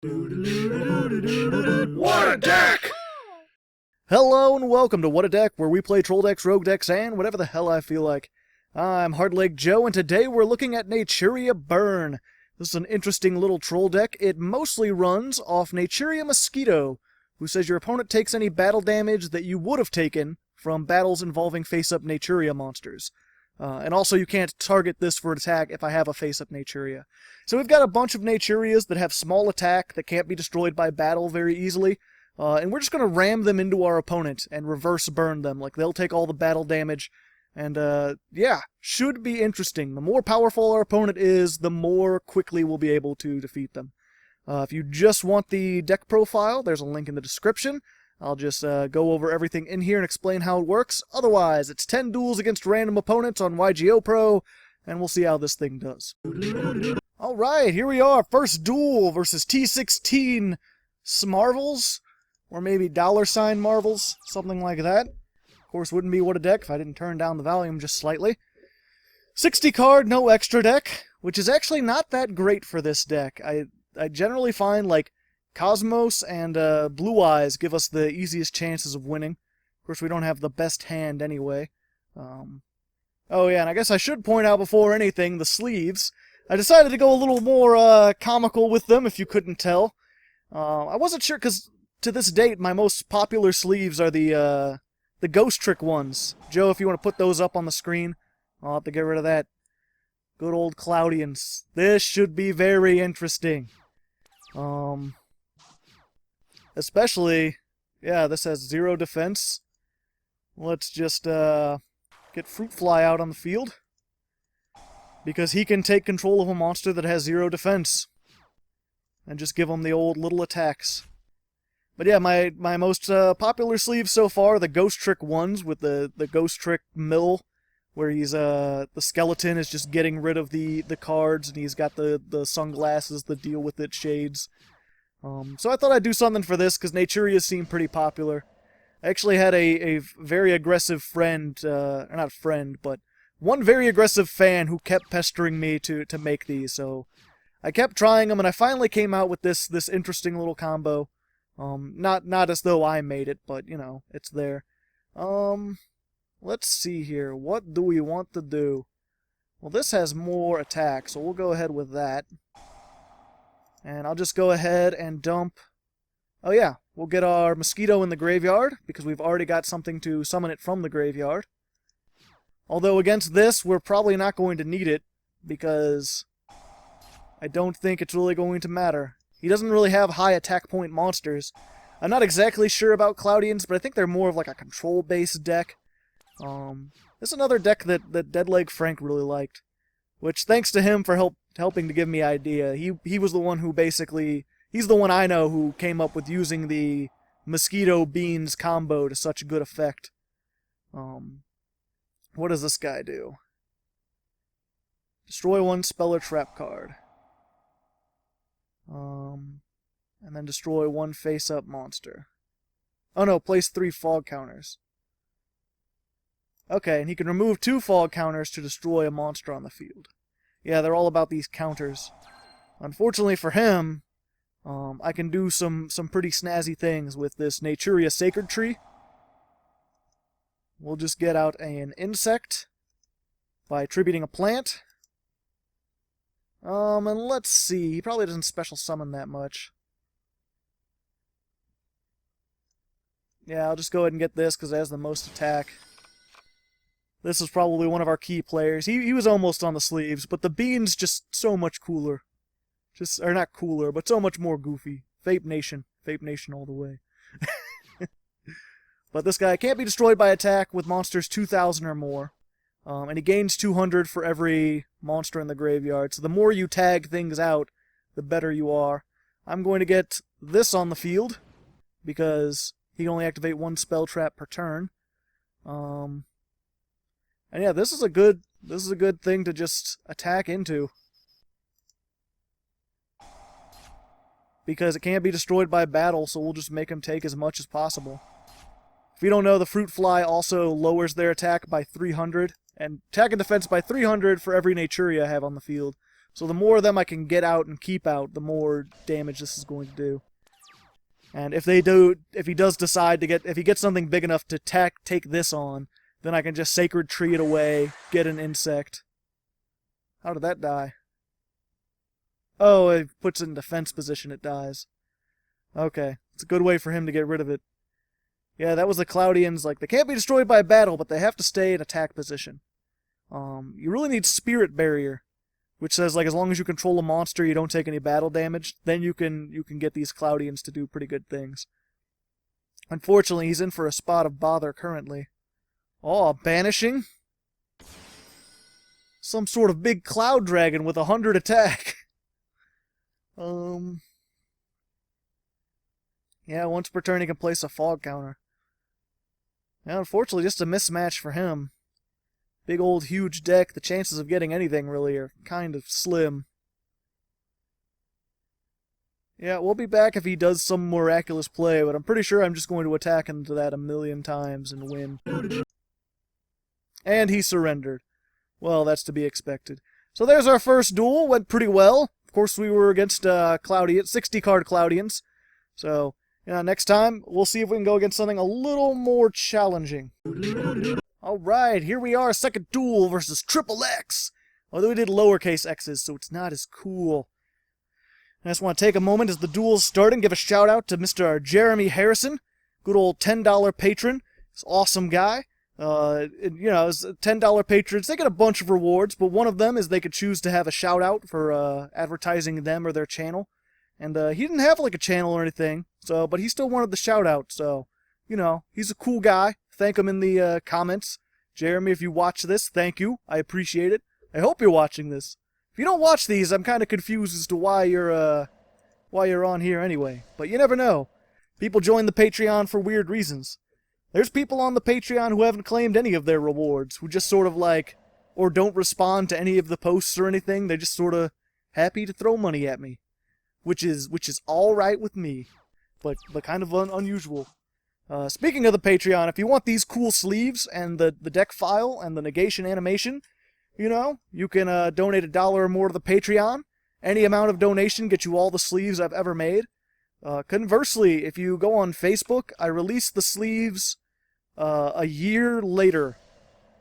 What a deck! Hello and welcome to What a Deck, where we play troll decks, rogue decks, and whatever the hell I feel like. I'm Hardleg Joe, and today we're looking at Naturia Burn. This is an interesting little troll deck. It mostly runs off Naturia Mosquito, who says your opponent takes any battle damage that you would have taken from battles involving face-up Naturia monsters. And also you can't target this for attack if I have a face-up Naturia. So we've got a bunch of Naturias that have small attack that can't be destroyed by battle very easily. And we're just going to ram them into our opponent and reverse burn them. Like, they'll take all the battle damage. And, yeah, should be interesting. The more powerful our opponent is, the more quickly we'll be able to defeat them. If you just want the deck profile, there's a link in the description. I'll just go over everything in here and explain how it works. Otherwise, it's 10 duels against random opponents on YGOPro, and we'll see how this thing does. Alright, here we are. First duel versus T16 Smarvels. Or maybe $ Marvels, something like that. Of course, wouldn't be What a Deck if I didn't turn down the volume just slightly. 60 card, no extra deck, which is actually not that great for this deck. I generally find, like, Cosmos and Blue Eyes give us the easiest chances of winning. Of course, we don't have the best hand anyway. Oh yeah, and I guess I should point out before anything, the sleeves. I decided to go a little more comical with them, if you couldn't tell. I wasn't sure, because to this date, my most popular sleeves are the Ghost Trick ones. Joe, if you want to put those up on the screen, I'll have to get rid of that. Good old Cloudians. This should be very interesting. Especially, yeah, this has 0 defense. Let's just get Fruit Fly out on the field, because he can take control of a monster that has 0 defense and just give him the old little attacks. But yeah, my most popular sleeves so far are the Ghost Trick ones with the Ghost Trick mill, where he's the skeleton is just getting rid of the cards, and he's got the sunglasses that deal with it shades. So I thought I'd do something for this, because Naturias seem pretty popular. I actually had a very aggressive friend, or not friend, but one very aggressive fan who kept pestering me to make these, so I kept trying them, and I finally came out with this interesting little combo. Not as though I made it, but, you know, it's there. Let's see here. What do we want to do? Well, this has more attack, so we'll go ahead with that. And I'll just go ahead and dump... Oh yeah, we'll get our Mosquito in the graveyard, because we've already got something to summon it from the graveyard. Although against this, we're probably not going to need it, because I don't think it's really going to matter. He doesn't really have high attack point monsters. I'm not exactly sure about Cloudians, but I think they're more of like a control-based deck. This is another deck that Deadleg Frank really liked, which thanks to him for helping to give me idea. He was the one who basically... He's the one I know who came up with using the Mosquito Beans combo to such good effect. What does this guy do? Destroy 1 spell or trap card. And then destroy 1 face-up monster. Oh no, place 3 fog counters. Okay, and he can remove 2 fog counters to destroy a monster on the field. Yeah, they're all about these counters. Unfortunately for him, I can do some pretty snazzy things with this Naturia Sacred Tree. We'll just get out an insect by tributing a plant. And let's see, he probably doesn't special summon that much. Yeah, I'll just go ahead and get this because it has the most attack. This is probably one of our key players. He was almost on the sleeves, but the bean's just so much cooler. Or not cooler, but so much more goofy. Vape Nation all the way. But this guy can't be destroyed by attack with monsters 2,000 or more. And he gains 200 for every monster in the graveyard. So the more you tag things out, the better you are. I'm going to get this on the field, because he can only activate 1 spell trap per turn. And yeah, this is a good thing to just attack into, because it can't be destroyed by battle, so we'll just make him take as much as possible. If you don't know, the Fruit Fly also lowers their attack by 300, and attack and defense by 300 for every Naturia I have on the field. So the more of them I can get out and keep out, the more damage this is going to do. And if he does decide to if he gets something big enough to take this on, then I can just Sacred Tree it away, get an insect. How did that die? Oh, it puts it in defense position, it dies. Okay, it's a good way for him to get rid of it. Yeah, that was the Cloudians. Like, they can't be destroyed by battle, but they have to stay in attack position. You really need Spirit Barrier, which says, like, as long as you control a monster, you don't take any battle damage, then you can get these Cloudians to do pretty good things. Unfortunately, he's in for a spot of bother currently. Oh, banishing? Some sort of big cloud dragon with 100 attack. Yeah, once per turn he can place a fog counter. Yeah, unfortunately, just a mismatch for him. Big old huge deck, the chances of getting anything really are kind of slim. Yeah, we'll be back if he does some miraculous play, but I'm pretty sure I'm just going to attack into that a million times and win. And he surrendered. Well, that's to be expected. So there's our first duel, went pretty well. Of course, we were against 60-card Cloudians. So, next time, we'll see if we can go against something a little more challenging. Alright, here we are, second duel versus Triple X. Although we did lowercase x's, so it's not as cool. I just want to take a moment as the duel's starting, give a shout out to Mr. Jeremy Harrison, good old $10 patron. He's an awesome guy. As $10 patrons, they get a bunch of rewards, but one of them is they could choose to have a shout out for advertising them or their channel. And he didn't have like a channel or anything, but he still wanted the shout out, so, he's a cool guy. Thank him in the comments. Jeremy, if you watch this, thank you. I appreciate it. I hope you're watching this. If you don't watch these, I'm kind of confused as to why you're on here anyway. But you never know. People join the Patreon for weird reasons. There's people on the Patreon who haven't claimed any of their rewards, who just sort of or don't respond to any of the posts or anything. They're just sort of happy to throw money at me, which is all right with me, but kind of unusual. Speaking of the Patreon, if you want these cool sleeves and the deck file and the negation animation, you can donate $1 or more to the Patreon. Any amount of donation gets you all the sleeves I've ever made. Conversely, if you go on Facebook, I release the sleeves a year later.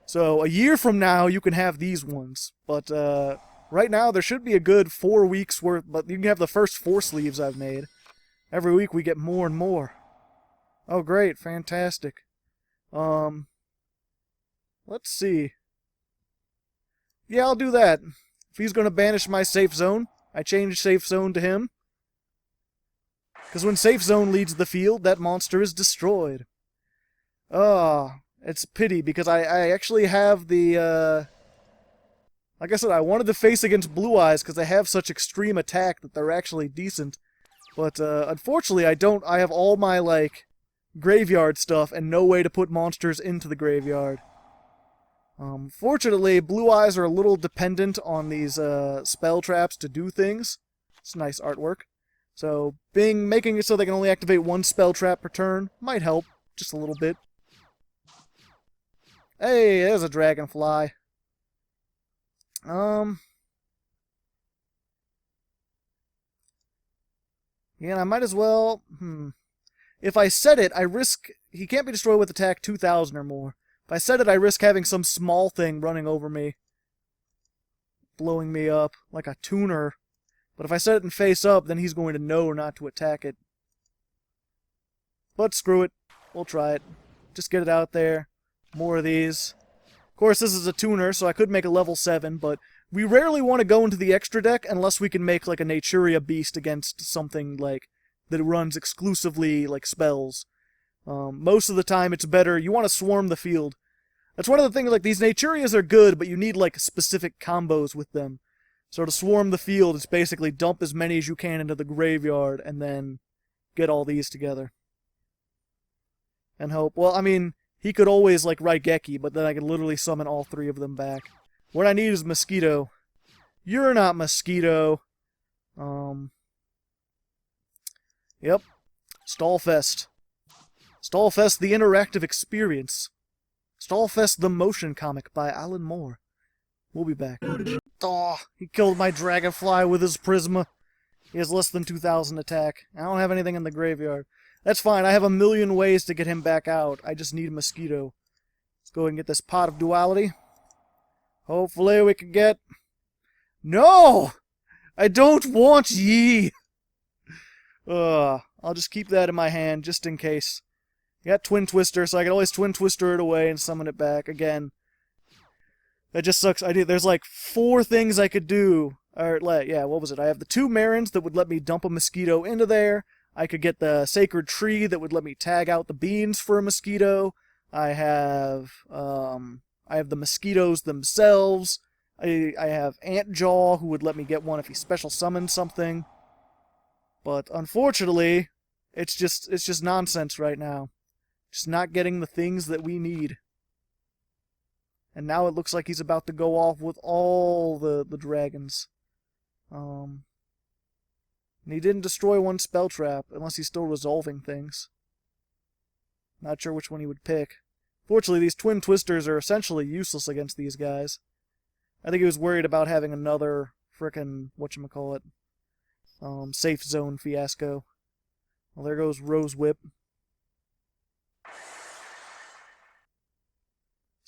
So a year from now, you can have these ones. But right now, there should be a good 4 weeks worth, but you can have the first 4 sleeves I've made. Every week we get more and more. Oh, great. Fantastic. Let's see. Yeah, I'll do that. If he's going to banish my safe zone, I change safe zone to him. Because when safe zone leads the field, that monster is destroyed. It's a pity, because I actually have the, like I said, I wanted to face against Blue Eyes, because they have such extreme attack that they're actually decent. But, unfortunately, I don't. I have all my, graveyard stuff and no way to put monsters into the graveyard. Fortunately, Blue Eyes are a little dependent on these spell traps to do things. It's nice artwork. So making it so they can only activate 1 spell trap per turn might help just a little bit. Hey, there's a Dragonfly. Yeah, I might as well. If I set it, I risk... He can't be destroyed with attack 2,000 or more. If I set it, I risk having some small thing running over me. Blowing me up, like a tuner. But if I set it in face up, then he's going to know not to attack it. But screw it. We'll try it. Just get it out there. More of these. Of course, this is a tuner, so I could make a level 7, but we rarely want to go into the extra deck unless we can make, a Naturia Beast against something, that runs exclusively, spells. Most of the time, it's better. You want to swarm the field. That's one of the things, these Naturias are good, but you need, specific combos with them. So to swarm the field, it's basically dump as many as you can into the graveyard, and then get all these together. And hope. Well, I mean, he could always, Raigeki, but then I could literally summon all 3 of them back. What I need is Mosquito. You're not Mosquito. Yep. Stallfest. Stallfest, the interactive experience. Stallfest, the motion comic by Alan Moore. We'll be back. Oh, he killed my Dragonfly with his Prisma. He has less than 2,000 attack. I don't have anything in the graveyard. That's fine. I have a million ways to get him back out. I just need a Mosquito. Let's go ahead and get this Pot of Duality. Hopefully we can get... No! I don't want ye! I'll just keep that in my hand just in case. I got Twin Twister, so I can always Twin Twister it away and summon it back again. That just sucks. There's like 4 things I could do. Or, yeah, what was it? I have the 2 Marins that would let me dump a Mosquito into there. I could get the Sacred Tree that would let me tag out the beans for a Mosquito. I have the Mosquitoes themselves. I have Antjaw, who would let me get one if he special summons something. But unfortunately, it's just nonsense right now. Just not getting the things that we need. And now it looks like he's about to go off with all the dragons. And he didn't destroy one spell trap, unless he's still resolving things. Not sure which one he would pick. Fortunately, these Twin Twisters are essentially useless against these guys. I think he was worried about having another frickin' whatchamacallit, safe zone fiasco. Well, there goes Rose Whip.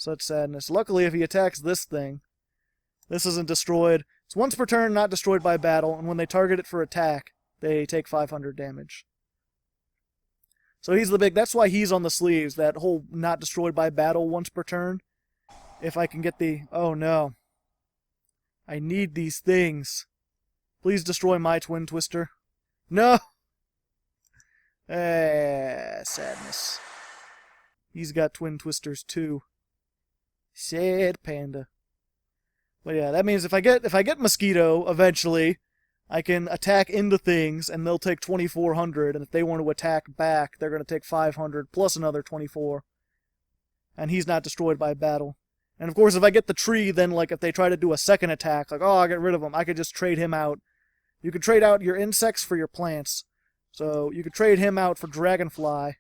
Such sadness. Luckily, if he attacks this thing, this isn't destroyed. It's once per turn, not destroyed by battle, and when they target it for attack, they take 500 damage. So he's the big... That's why he's on the sleeves, that whole not destroyed by battle once per turn. If I can get the... Oh, no. I need these things. Please destroy my Twin Twister. No! Sadness. He's got Twin Twisters, too. Sad panda. But yeah, that means if I get Mosquito eventually, I can attack into things and they'll take 2,400, and if they want to attack back, they're going to take 500 plus another 24. And he's not destroyed by battle. And of course, if I get the tree, then like if they try to do a second attack, like, oh, I'll get rid of him, I could just trade him out. You could trade out your insects for your plants. So you could trade him out for Dragonfly.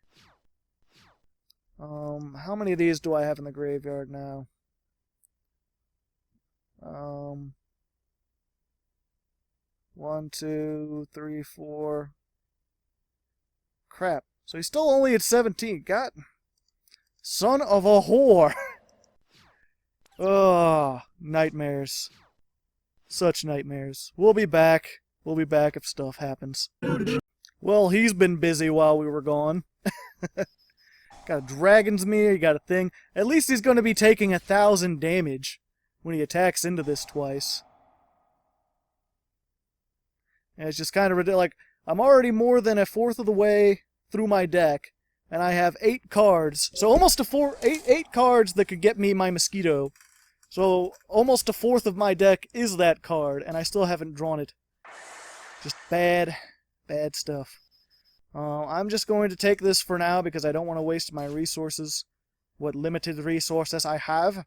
How many of these do I have in the graveyard now? 1, 2, 3, 4. Crap. So he's still only at 17. God. Son of a whore. Oh, nightmares. Such nightmares. We'll be back. We'll be back if stuff happens. Well, he's been busy while we were gone. Got a Dragon's Mirror, he got a thing. At least he's going to be taking 1,000 damage when he attacks into this twice. And it's just kind of ridiculous. Like, I'm already more than 1/4 of the way through my deck, and I have 8 cards. So almost eight cards that could get me my Mosquito. So almost 1/4 of my deck is that card, and I still haven't drawn it. Just bad stuff. I'm just going to take this for now because I don't want to waste my resources. What limited resources I have.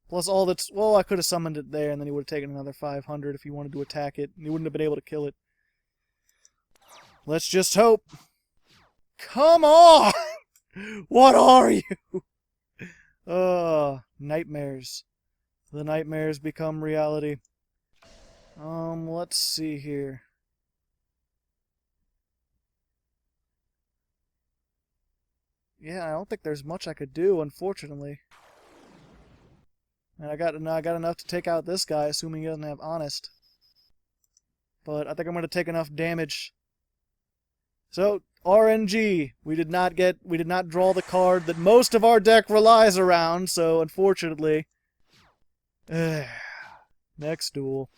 Plus all that's... Well, I could have summoned it there and then he would have taken another 500 if he wanted to attack it. And he wouldn't have been able to kill it. Let's just hope. Come on! What are you? Nightmares. The nightmares become reality. Let's see here. Yeah, I don't think there's much I could do, unfortunately. And I got enough to take out this guy, assuming he doesn't have Honest. But I think I'm going to take enough damage. So, RNG. We did not draw the card that most of our deck relies around, so unfortunately... Next duel.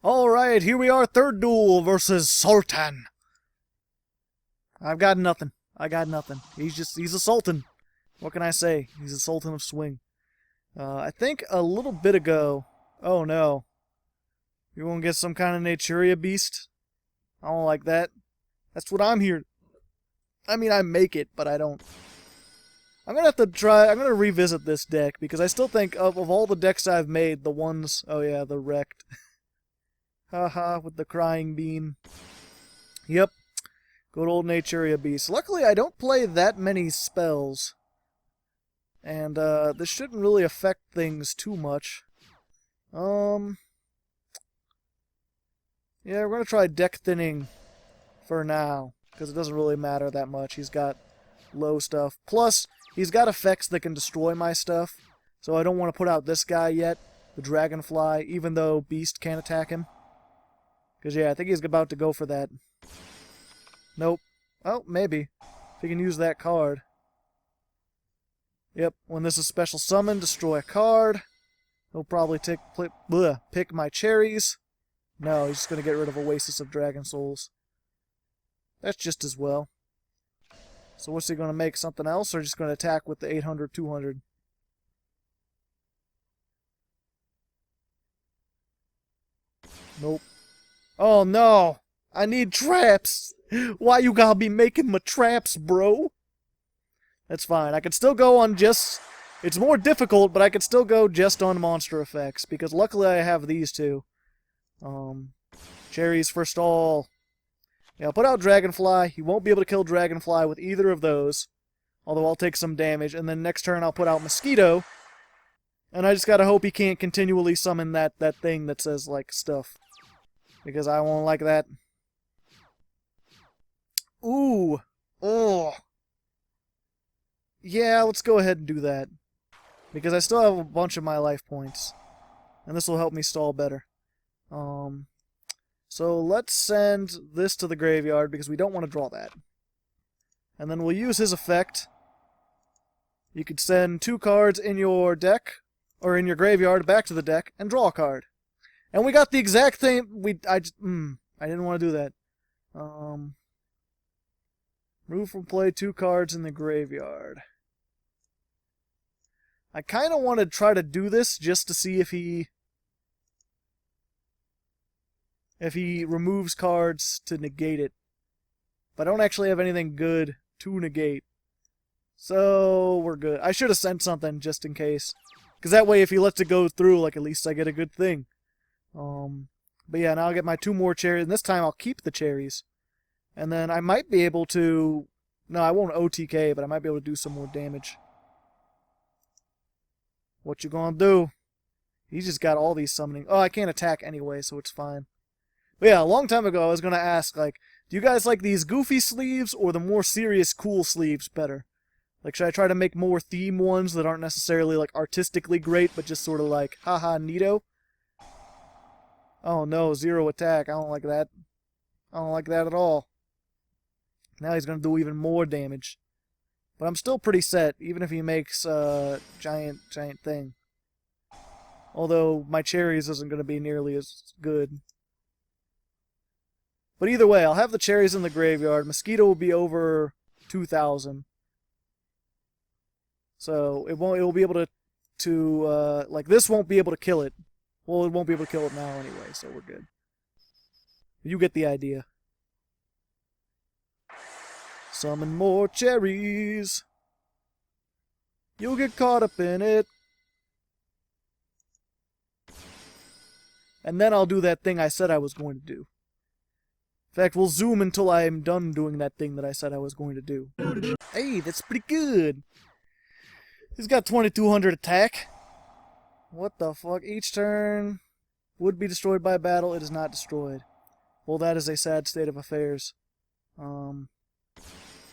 Alright, here we are, third duel versus Sultan. I've got nothing. I got nothing. He's a Sultan. What can I say? He's a Sultan of Swing. I think a little bit ago... Oh no. You won't get some kind of Naturia beast? I don't like that. That's what I'm here... I mean, I make it, but I don't... I'm gonna have to try... I'm gonna revisit this deck, because I still think of all the decks I've made, the ones... Oh yeah, the wrecked. Haha, with the crying bean. Yep. Good old Naturia beast. Luckily, I don't play that many spells. And, this shouldn't really affect things too much. Yeah, we're gonna try deck thinning for now, because it doesn't really matter that much. He's got low stuff. Plus, he's got effects that can destroy my stuff, so I don't want to put out this guy yet, the Dragonfly, even though Beast can't attack him. Because, yeah, I think he's about to go for that. Nope. Oh, maybe. If he can use that card. Yep, when this is special summon, destroy a card. He'll probably pick my cherries. No, he's just going to get rid of Oasis of Dragon Souls. That's just as well. So what's he going to make? Something else? Or just going to attack with the 800-200? Nope. Oh no! I need traps! Why you gotta be making my traps, bro? That's fine. I could still go on just... It's more difficult, but I could still go just on monster effects, because luckily I have these two. Cherries for stall. Yeah, I'll put out Dragonfly. He won't be able to kill Dragonfly with either of those, although I'll take some damage. And then next turn I'll put out Mosquito, and I just gotta hope he can't continually summon that thing that says, like, stuff. Because I won't like that. Ooh. Oh. Yeah, let's go ahead and do that. Because I still have a bunch of my life points. And this will help me stall better. So let's send this to the graveyard because we don't want to draw that. And then we'll use his effect. You could send 2 cards in your deck, or in your graveyard, back to the deck, and draw a card. And we got the exact thing. I didn't want to do that. Remove from play 2 cards in the graveyard. I kind of want to try to do this just to see if he removes cards to negate it. But I don't actually have anything good to negate. So we're good. I should have sent something just in case. Because that way if he lets it go through, like, at least I get a good thing. But yeah, now I'll get my 2 more cherries, and this time I'll keep the cherries. And then I might be able to... No, I won't OTK, but I might be able to do some more damage. What you gonna do? He's just got all these summoning... Oh, I can't attack anyway, so it's fine. But yeah, a long time ago I was gonna ask, like, do you guys like these goofy sleeves or the more serious, cool sleeves better? Like, should I try to make more theme ones that aren't necessarily, like, artistically great, but just sort of like, haha, neato? Oh no, 0 attack. I don't like that. I don't like that at all. Now he's going to do even more damage. But I'm still pretty set, even if he makes a giant thing. Although my cherries isn't going to be nearly as good. But either way, I'll have the cherries in the graveyard. Mosquito will be over 2,000. So it will be able to like, this won't be able to kill it. Well, it won't be able to kill it now anyway, so we're good. You get the idea. Summon more cherries. You'll get caught up in it. And then I'll do that thing I said I was going to do. In fact, we'll zoom until I am done doing that thing that I said I was going to do. Hey, that's pretty good. He's got 2,200 attack. What the fuck? Each turn would be destroyed by battle. It is not destroyed. Well, that is a sad state of affairs.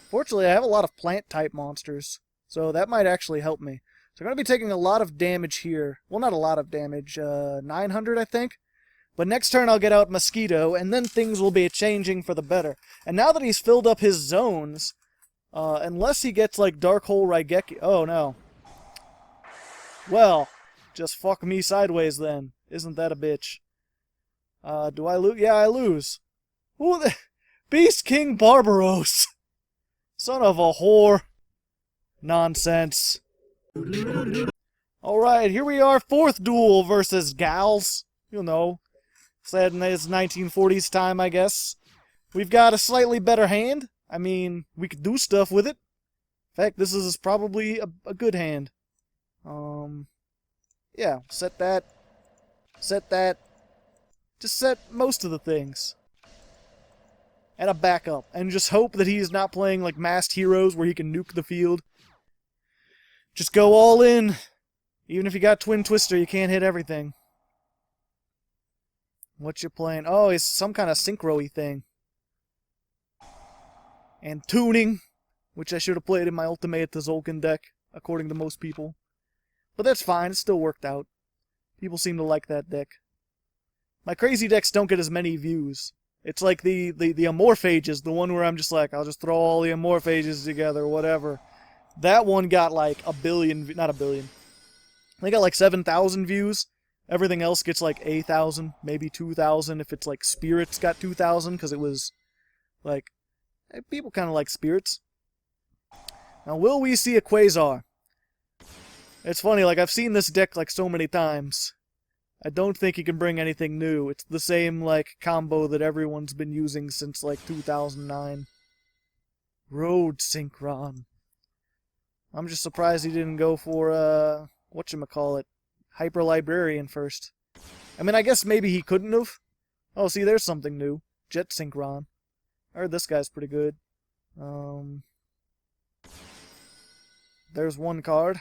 Fortunately, I have a lot of plant-type monsters, so that might actually help me. So I'm going to be taking a lot of damage here. Well, not a lot of damage. 900, I think. But next turn I'll get out Mosquito, and then things will be changing for the better. And now that he's filled up his zones, unless he gets, like, Dark Hole Raigeki... Oh, no. Well... Just fuck me sideways then. Isn't that a bitch? Do I lose? Yeah, I lose. Ooh, Beast King Barbaros. Son of a whore. Nonsense. Alright, here we are, 4th duel versus gals. You know, said in his 1940s time, I guess. We've got a slightly better hand. I mean, we could do stuff with it. In fact, this is probably a good hand. Yeah, set that. Set that. Just set most of the things. And a backup. And just hope that he's not playing like Masked Heroes where he can nuke the field. Just go all in. Even if you got Twin Twister, you can't hit everything. What you playing? Oh, it's some kind of synchro-y thing. And tuning, which I should have played in my Ultimate the Zolkin deck, according to most people. But that's fine, it still worked out. People seem to like that deck. My crazy decks don't get as many views. It's like the Amorphages, the one where I'm just like, I'll just throw all the Amorphages together, whatever. That one got like a billion, not a billion. They got like 7,000 views. Everything else gets like 8,000, maybe 2,000. If it's like Spirits got 2,000, because it was like, people kind of like Spirits. Now, will we see a Quasar? It's funny, like I've seen this deck like so many times. I don't think he can bring anything new. It's the same like combo that everyone's been using since like 2009. Road Synchron. I'm just surprised he didn't go for whatchamacallit, Hyper Librarian first. I mean, I guess maybe he couldn't have. Oh, see, there's something new. Jet Synchron. I heard this guy's pretty good. There's one card.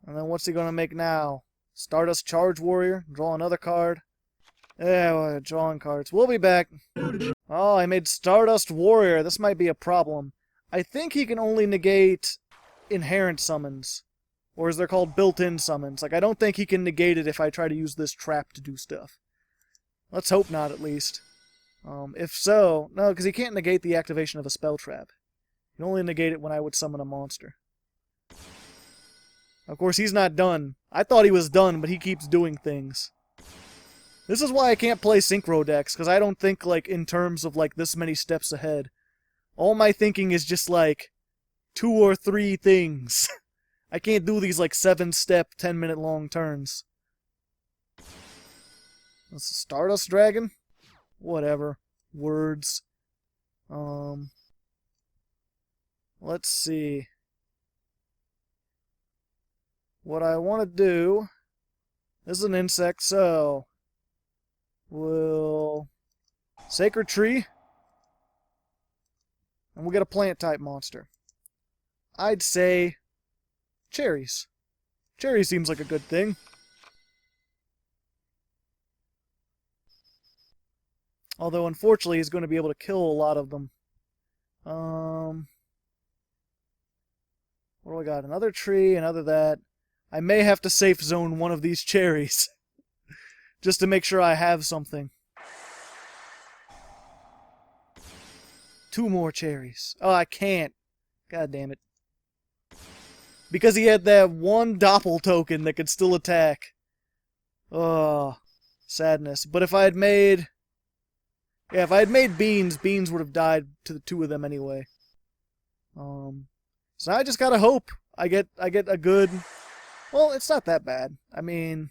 And then what's he gonna make now? Stardust Charge Warrior. Draw another card. Yeah, well, drawing cards. We'll be back. Oh, I made Stardust Warrior. This might be a problem. I think he can only negate inherent summons. Or as they're called, built-in summons. Like, I don't think he can negate it if I try to use this trap to do stuff. Let's hope not, at least. If so... No, because he can't negate the activation of a spell trap. He can only negate it when I would summon a monster. Of course, he's not done. I thought he was done, but he keeps doing things. This is why I can't play synchro decks, because I don't think, like, in terms of, like, this many steps ahead. All my thinking is just, like, 2 or 3 things. I can't do these, like, 7-step, 10-minute-long turns. That's a Stardust Dragon? Whatever. Words. Let's see. What I want to do... This is an insect, so... We'll... Sacred Tree. And we'll get a plant-type monster. I'd say... Cherries. Cherry seems like a good thing. Although, unfortunately, he's going to be able to kill a lot of them. What do I got? Another tree, another that. I may have to safe zone one of these cherries. Just to make sure I have something. 2 more cherries. Oh, I can't. God damn it. Because he had that one Doppel token that could still attack. Oh, sadness. But if I had made... Yeah, if I had made Beans, Beans would have died to the 2 of them anyway. So I just gotta hope I get a good... Well, it's not that bad. I mean...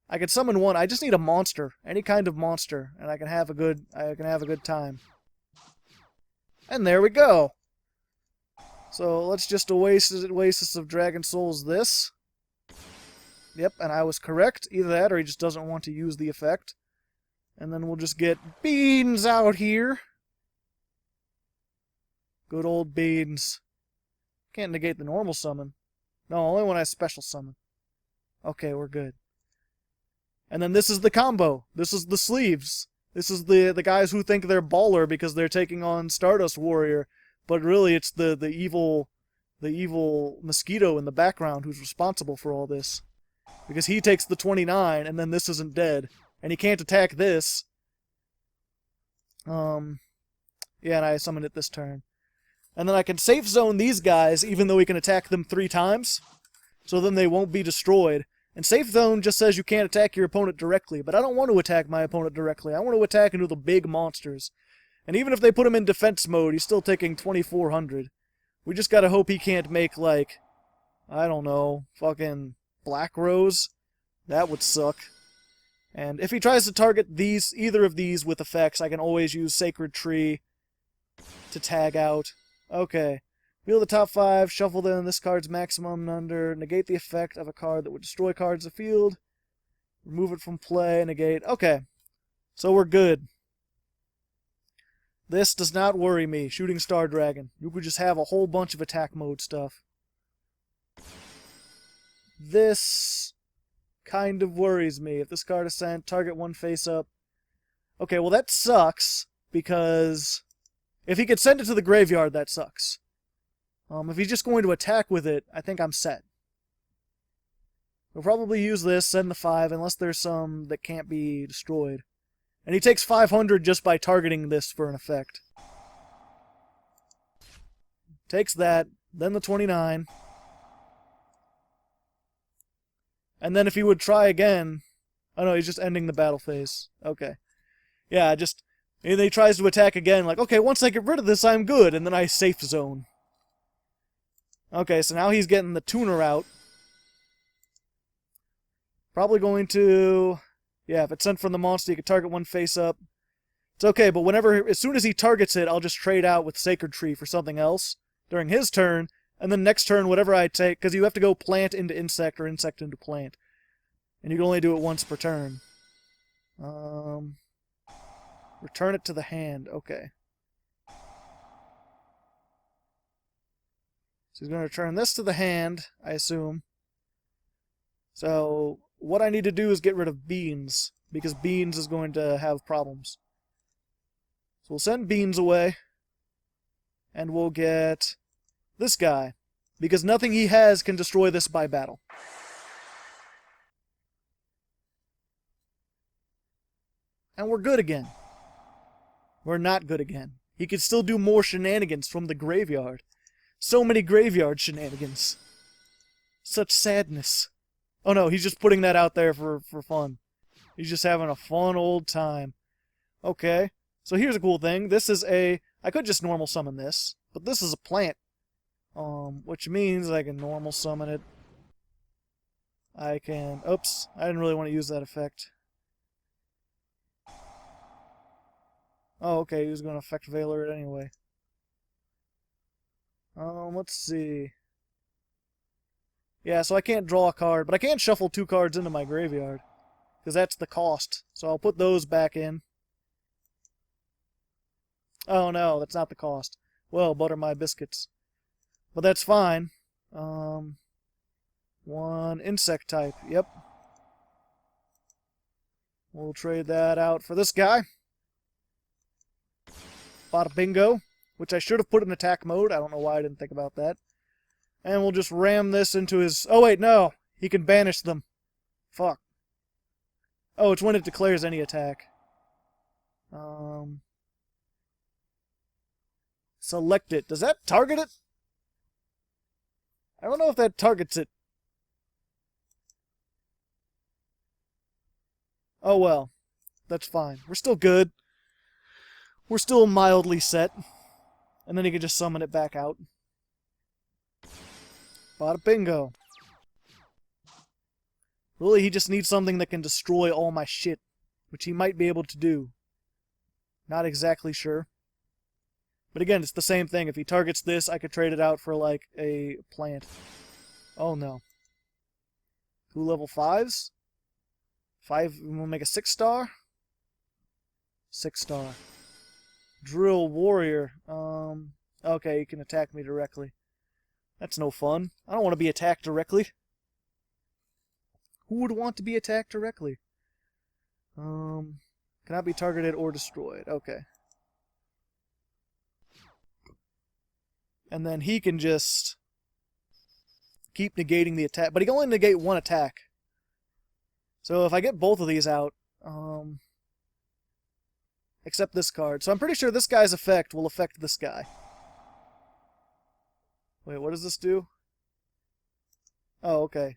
I can summon one. I just need a monster. Any kind of monster. And I can have a good time. And there we go! So let's just Oasis of Dragon Souls this. Yep, and I was correct. Either that or he just doesn't want to use the effect. And then we'll just get Beans out here. Good old Beans. Can't negate the normal summon. No, only when I special summon. Okay, we're good. And then this is the combo. This is the sleeves. This is the guys who think they're baller because they're taking on Stardust Warrior. But really it's the evil Mosquito in the background who's responsible for all this. Because he takes the 29 and then this isn't dead. And he can't attack this. Yeah, and I summoned it this turn. And then I can safe zone these guys even though he can attack them 3 times. So then they won't be destroyed. And Safe Zone just says you can't attack your opponent directly, but I don't want to attack my opponent directly. I want to attack into the big monsters. And even if they put him in defense mode, he's still taking 2,400. We just gotta hope he can't make, like, I don't know, fucking Black Rose. That would suck. And if he tries to target either of these with effects, I can always use Sacred Tree to tag out. Okay. Reveal the top 5, shuffle them this card's maximum under, negate the effect of a card that would destroy cards in the field, remove it from play, negate. Okay. So we're good. This does not worry me, Shooting Star Dragon. You could just have a whole bunch of attack mode stuff. This kind of worries me. If this card is sent, target one face up. Okay, well that sucks, because if he could send it to the graveyard, that sucks. If he's just going to attack with it, I think I'm set. We'll probably use this, send the 5, unless there's some that can't be destroyed. And he takes 500 just by targeting this for an effect. Takes that, then the 29. And then if he would try again... Oh no, he's just ending the battle phase. Okay. Yeah, and then he tries to attack again, like, okay, once I get rid of this, I'm good, and then I safe zone. Okay, so now he's getting the tuner out. Probably going to... Yeah, if it's sent from the monster, you can target one face up. It's okay, but as soon as he targets it, I'll just trade out with Sacred Tree for something else during his turn, and then next turn, whatever I take, because you have to go plant into insect or insect into plant. And you can only do it once per turn. Return it to the hand. Okay. So he's going to return this to the hand, I assume. So what I need to do is get rid of Beans, because Beans is going to have problems. So we'll send Beans away, and we'll get this guy, because nothing he has can destroy this by battle. And we're good again. We're not good again. He could still do more shenanigans from the graveyard. So many graveyard shenanigans. Such sadness. Oh no, he's just putting that out there for fun. He's just having a fun old time. Okay, so here's a cool thing. This is a... I could just normal summon this, but this is a plant. Which means I can normal summon it. I can... Oops, I didn't really want to use that effect. Oh, okay, he was going to effect Veiler it anyway. Let's see. Yeah, so I can't draw a card, but I can shuffle 2 cards into my graveyard. Because that's the cost. So I'll put those back in. Oh no, that's not the cost. Well, butter my biscuits. But that's fine. One insect type, yep. We'll trade that out for this guy. Bada bingo. Which I should have put in attack mode. I don't know why I didn't think about that. And we'll just ram this into his... Oh, wait, no. He can banish them. Fuck. Oh, it's when it declares any attack. Select it. Does that target it? I don't know if that targets it. Oh, well. That's fine. We're still good. We're still mildly set. And then he can just summon it back out. Bada bingo. Really, he just needs something that can destroy all my shit. Which he might be able to do. Not exactly sure. But again, it's the same thing. If he targets this, I could trade it out for, like, a plant. Oh, no. 2 level 5s? 5, we'll make a 6-star? 6-star. Drill Warrior. Okay, you can attack me directly. That's no fun. I don't want to be attacked directly. Who would want to be attacked directly? Cannot be targeted or destroyed. Okay. And then he can just keep negating the attack. But he can only negate 1 attack. So if I get both of these out, except this card. So I'm pretty sure this guy's effect will affect this guy. Wait, what does this do? Oh, okay.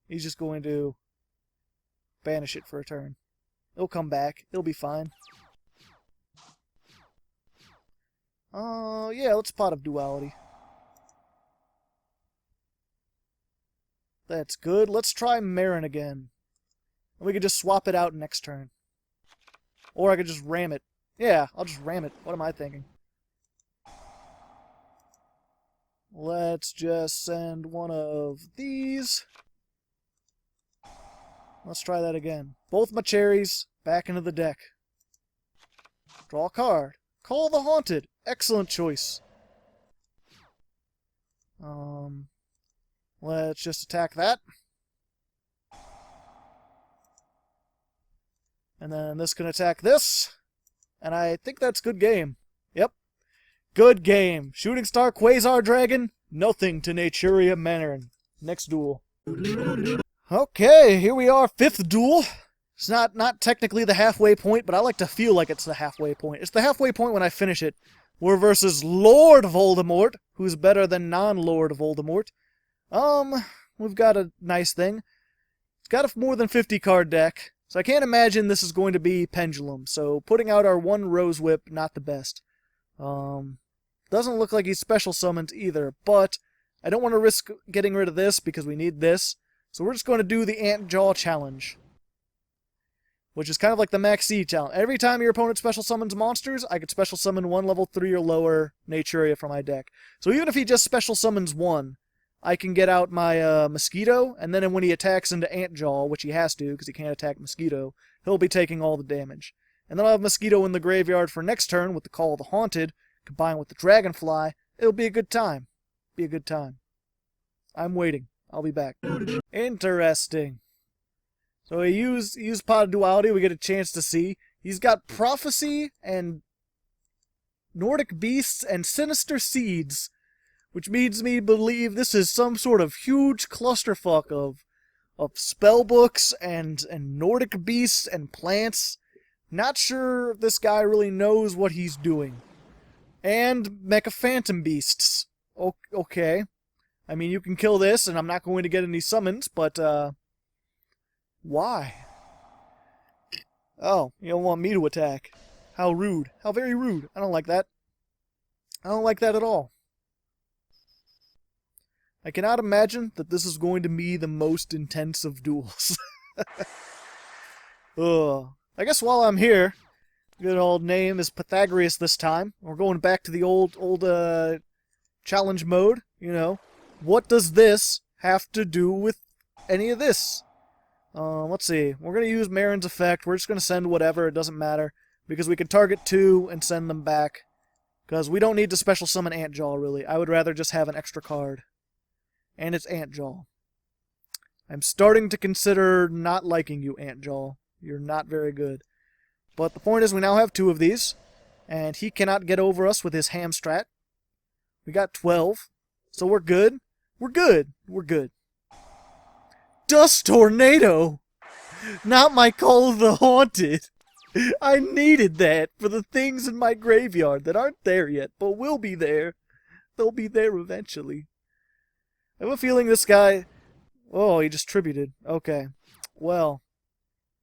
He's just going to Banish it for a turn. It'll come back. It'll be fine. Yeah, let's Pot of Duality. That's good. Let's try Marin again. We could just swap it out next turn. Or I could just ram it. Yeah, I'll just ram it. What am I thinking? Let's just send one of these. Let's try that again. Both my cherries back into the deck. Draw a card. Call the Haunted. Excellent choice. Let's just attack that. And then this can attack this. And I think that's good game. Yep. Good game. Shooting Star Quasar Dragon. Nothing to Naturia Burn. Next duel. Okay, here we are. 5th duel. It's not technically the halfway point, but I like to feel like it's the halfway point. It's the halfway point when I finish it. We're versus Lord Voldemort, who's better than non-Lord Voldemort. We've got a nice thing. It's got a more than 50 card deck, so I can't imagine this is going to be Pendulum. So putting out our one Rose Whip, not the best. Doesn't look like he's special summoned either, but I don't want to risk getting rid of this because we need this. So we're just going to do the Ant Jaw challenge, which is kind of like the Max C challenge. Every time your opponent special summons monsters, I could special summon one level 3 or lower Naturia from my deck. So even if he just special summons one, I can get out my Mosquito, and then when he attacks into Ant Jaw, which he has to because he can't attack Mosquito, he'll be taking all the damage. And then I'll have Mosquito in the graveyard for next turn with the Call of the Haunted, combined with the Dragonfly. It'll be a good time. Be a good time. I'm waiting. I'll be back. Interesting. So he used Pot of Duality. We get a chance to see. He's got Prophecy and Nordic Beasts and Sinister Seeds, which leads me to believe this is some sort of huge clusterfuck of spell books and Nordic Beasts and plants. Not sure if this guy really knows what he's doing. And Mecha Phantom Beasts. Okay. I mean, you can kill this, and I'm not going to get any summons, but, why? Oh, you don't want me to attack. How rude. How very rude. I don't like that. I don't like that at all. I cannot imagine that this is going to be the most intense of duels. Ugh. I guess while I'm here, good old name is Pythagoras this time. We're going back to the old challenge mode, you know. What does this have to do with any of this? Let's see. We're going to use Marin's effect. We're just going to send whatever. It doesn't matter. Because we can target 2 and send them back. Because we don't need to special summon Antjaw, really. I would rather just have an extra card. And it's Antjaw. I'm starting to consider not liking you, Antjaw. You're not very good. But the point is we now have 2 of these. And he cannot get over us with his Hamstrat. We got 12. So we're good. We're good. We're good. Dust Tornado! Not my Call of the Haunted! I needed that for the things in my graveyard that aren't there yet, but will be there. They'll be there eventually. I have a feeling this guy... Oh, he just tributed. Okay. Well,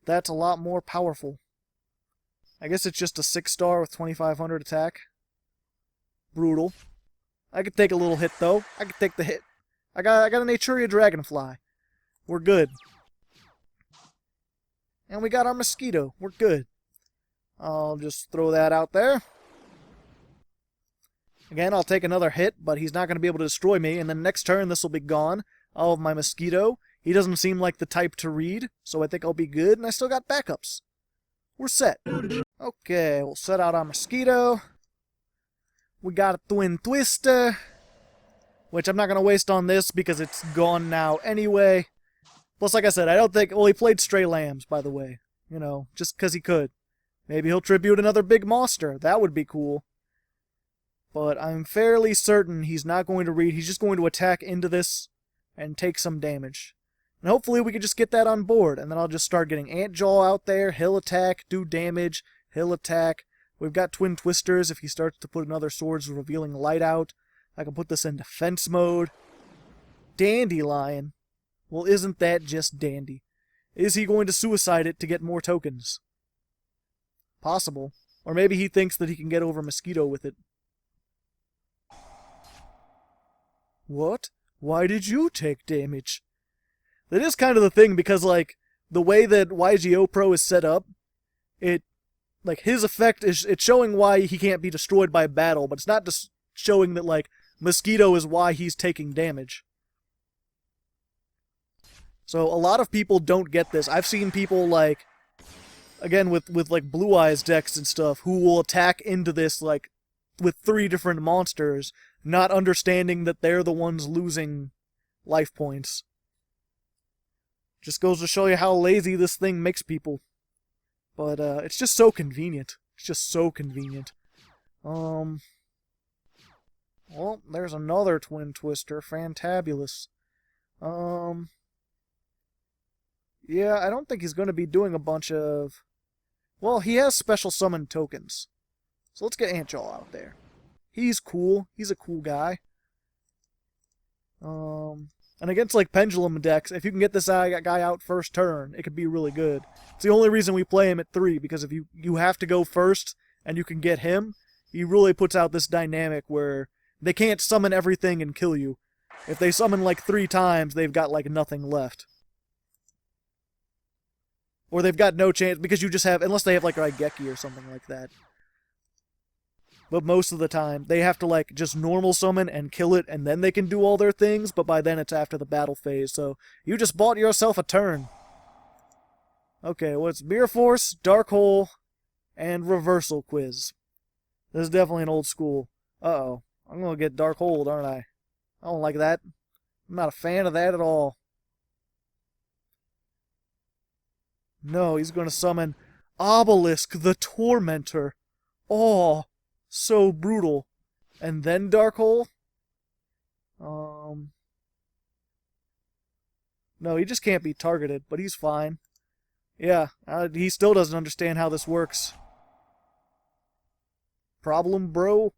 that's a lot more powerful. I guess it's just a 6-star with 2500 attack. Brutal. I could take a little hit, though. I could take the hit. I got a Naturia Dragonfly. We're good. And we got our Mosquito. We're good. I'll just throw that out there. Again, I'll take another hit, but he's not going to be able to destroy me. And then next turn, this will be gone. I'll have my Mosquito. He doesn't seem like the type to read, so I think I'll be good. And I still got backups. We're set. Okay, we'll set out our Mosquito. We got a Twin Twister, which I'm not going to waste on this because it's gone now anyway. Plus, like I said, I don't think... Well, he played Stray Lambs, by the way. You know, just because he could. Maybe he'll tribute another big monster. That would be cool. But I'm fairly certain he's not going to read. He's just going to attack into this and take some damage. And hopefully we can just get that on board. And then I'll just start getting Antjaw out there. He'll attack, do damage. He'll attack. We've got Twin Twisters if he starts to put another Swords of Revealing Light out. I can put this in defense mode. Dandelion. Well, isn't that just dandy? Is he going to suicide it to get more tokens? Possible. Or maybe he thinks that he can get over Mosquito with it. What? Why did you take damage? That is kind of the thing, because, like, the way that YGOPro is set up, like, his effect is, it's showing why he can't be destroyed by battle, but it's not just showing that, like, Mosquito is why he's taking damage. So a lot of people don't get this. I've seen people, like, again, with like Blue Eyes decks and stuff, who will attack into this, like, with 3 different monsters, not understanding that they're the ones losing life points. Just goes to show you how lazy this thing makes people. But, it's just so convenient. It's just so convenient. Well, there's another Twin Twister. Fantabulous. Yeah, I don't think he's going to be doing a bunch of... Well, he has special summon tokens. So let's get Antjaw out there. He's cool. He's a cool guy. And against, like, Pendulum decks, if you can get this guy out first turn, it could be really good. It's the only reason we play him at 3, because if you have to go first and you can get him, he really puts out this dynamic where they can't summon everything and kill you. If they summon, like, 3 times, they've got, like, nothing left. Or they've got no chance, because you just have, unless they have, like, Raigeki or something like that. But most of the time, they have to, like, just normal summon and kill it, and then they can do all their things, but by then it's after the battle phase, so you just bought yourself a turn. Okay, well, it's Mirror Force, Dark Hole, and Reversal Quiz. This is definitely an old school. Uh-oh. I'm gonna get Dark Hold, aren't I? I don't like that. I'm not a fan of that at all. No, he's gonna summon Obelisk the Tormentor. Oh, so brutal. And then Dark Hole? No, he just can't be targeted, but he's fine. Yeah, he still doesn't understand how this works. Problem, bro?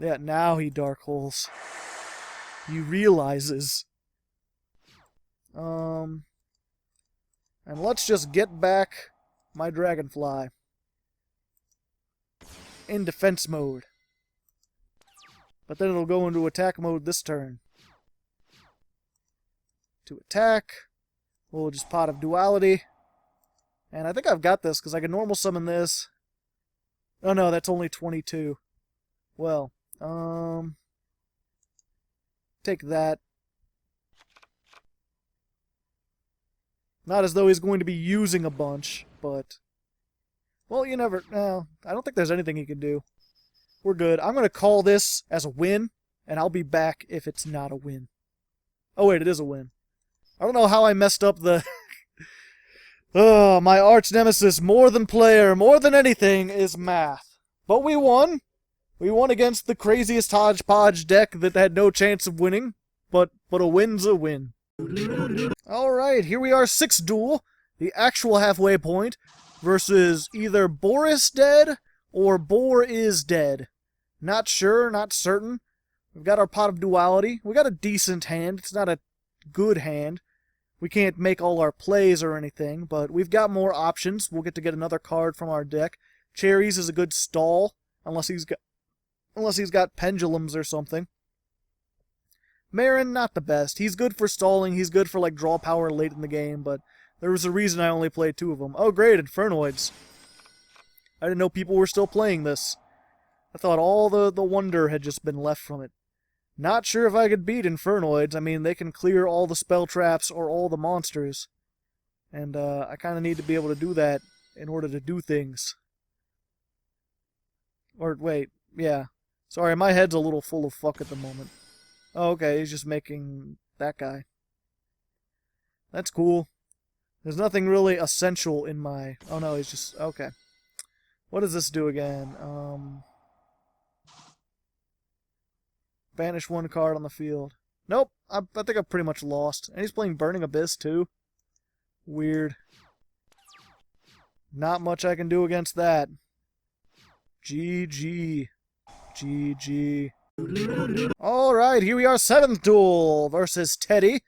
Yeah, now he Dark Holes. He realizes. And let's just get back my Dragonfly in defense mode. But then it'll go into attack mode this turn. To attack, we'll just Pot of Duality. And I think I've got this, because I can normal summon this. Oh no, that's only 22. Well, take that. Not as though he's going to be using a bunch, but... Well, you never... No, I don't think there's anything he can do. We're good. I'm going to call this as a win, and I'll be back if it's not a win. Oh wait, it is a win. I don't know how I messed up the... Oh, my arch nemesis, more than player, more than anything, is math. But we won. We won against the craziest hodgepodge deck that had no chance of winning. But a win's a win. Alright, here we are, 6th duel, the actual halfway point, versus either Boris dead or Boar is dead. Not sure, not certain. We've got our Pot of Duality. We got a decent hand. It's not a good hand. We can't make all our plays or anything, but we've got more options. We'll get to get another card from our deck. Cherries is a good stall, unless he's got pendulums or something. Marin, not the best. He's good for stalling, he's good for, like, draw power late in the game, but there was a reason I only played 2 of them. Oh, great, Infernoids. I didn't know people were still playing this. I thought all the wonder had just been left from it. Not sure if I could beat Infernoids. I mean, they can clear all the spell traps or all the monsters. And, I kind of need to be able to do that in order to do things. Or, wait, yeah. Sorry, my head's a little full of fuck at the moment. Oh, okay, he's just making that guy. That's cool. There's nothing really essential in my... Oh no, he's just... Okay. What does this do again? Banish 1 card on the field. Nope, I think I've pretty much lost. And he's playing Burning Abyss too. Weird. Not much I can do against that. GG. GG. Alright, here we are, 7th duel versus Teddy.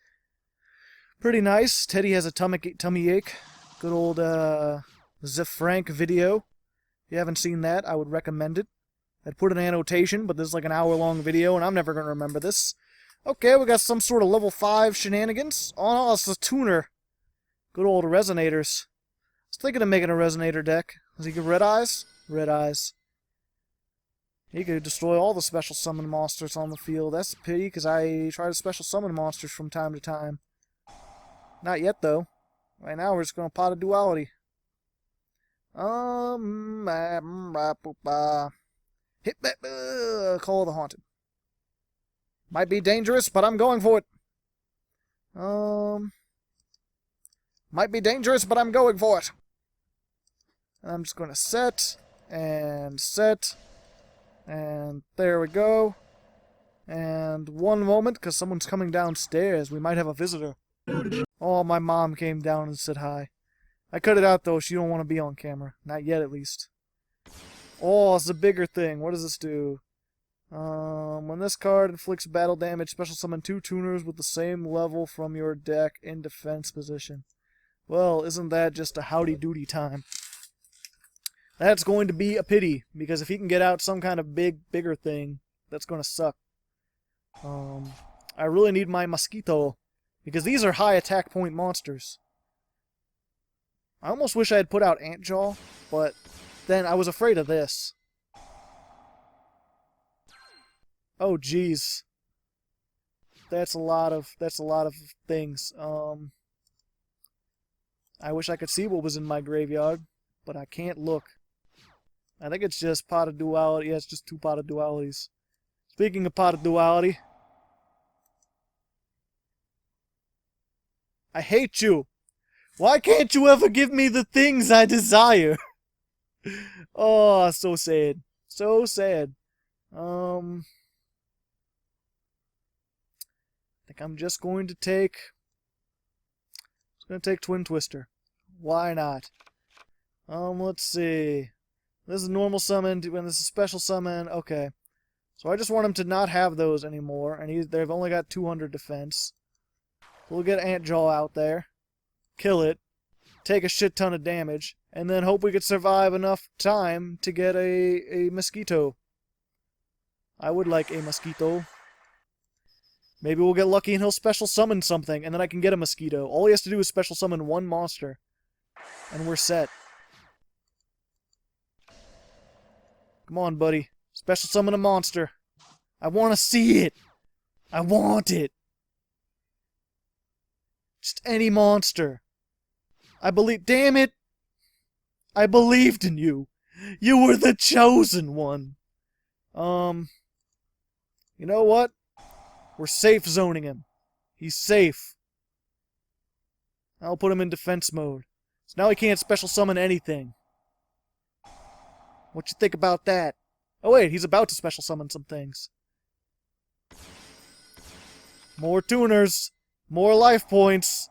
Pretty nice. Teddy has a tummy ache. Good old Frank video. If you haven't seen that, I would recommend it. I'd put an annotation, but this is like an hour-long video, and I'm never going to remember this. Okay, we got some sort of level 5 shenanigans. Oh, no, it's a tuner. Good old resonators. I was thinking of making a resonator deck. Does he get red eyes? Red eyes. He could destroy all the special summon monsters on the field. That's a pity, because I try to special summon monsters from time to time. Not yet, though. Right now, we're just going to pot of duality. Call of the Haunted. Might be dangerous, but I'm going for it. Might be dangerous, but I'm going for it. I'm just going to set, and there we go. And one moment, because someone's coming downstairs. We might have a visitor. Oh, my mom came down and said hi. I cut it out, though. She don't want to be on camera. Not yet, at least. Oh, it's a bigger thing. What does this do? When this card inflicts battle damage, special summon 2 tuners with the same level from your deck in defense position. Well, isn't that just a howdy-doody time? That's going to be a pity, because if he can get out some kind of bigger thing, that's going to suck. I really need my Mosquito, because these are high attack point monsters. I almost wish I had put out Antjaw, but then I was afraid of this. Oh, jeez. That's a lot of things. I wish I could see what was in my graveyard, but I can't look. I think it's just pot of duality. Yeah, it's just 2 pot of dualities. Speaking of pot of duality, I hate you. Why can't you ever give me the things I desire? Oh, so sad. So sad. I think I'm just going to take... Twin Twister. Why not? Let's see. This is normal summon, when this is special summon. Okay. So I just want him to not have those anymore, and they've only got 200 defense. We'll get Antjaw out there. Kill it. Take a shit ton of damage. And then hope we could survive enough time to get a Mosquito. I would like a Mosquito. Maybe we'll get lucky and he'll special summon something, and then I can get a Mosquito. All he has to do is special summon 1 monster. And we're set. Come on, buddy. Special summon a monster. I want to see it. I want it. Just any monster. I believe... Damn it! I believed in you. You were the chosen one. You know what? We're safe zoning him. He's safe. I'll put him in defense mode. So now he can't special summon anything. What you think about that? Oh wait, he's about to special summon some things. More tuners. More life points.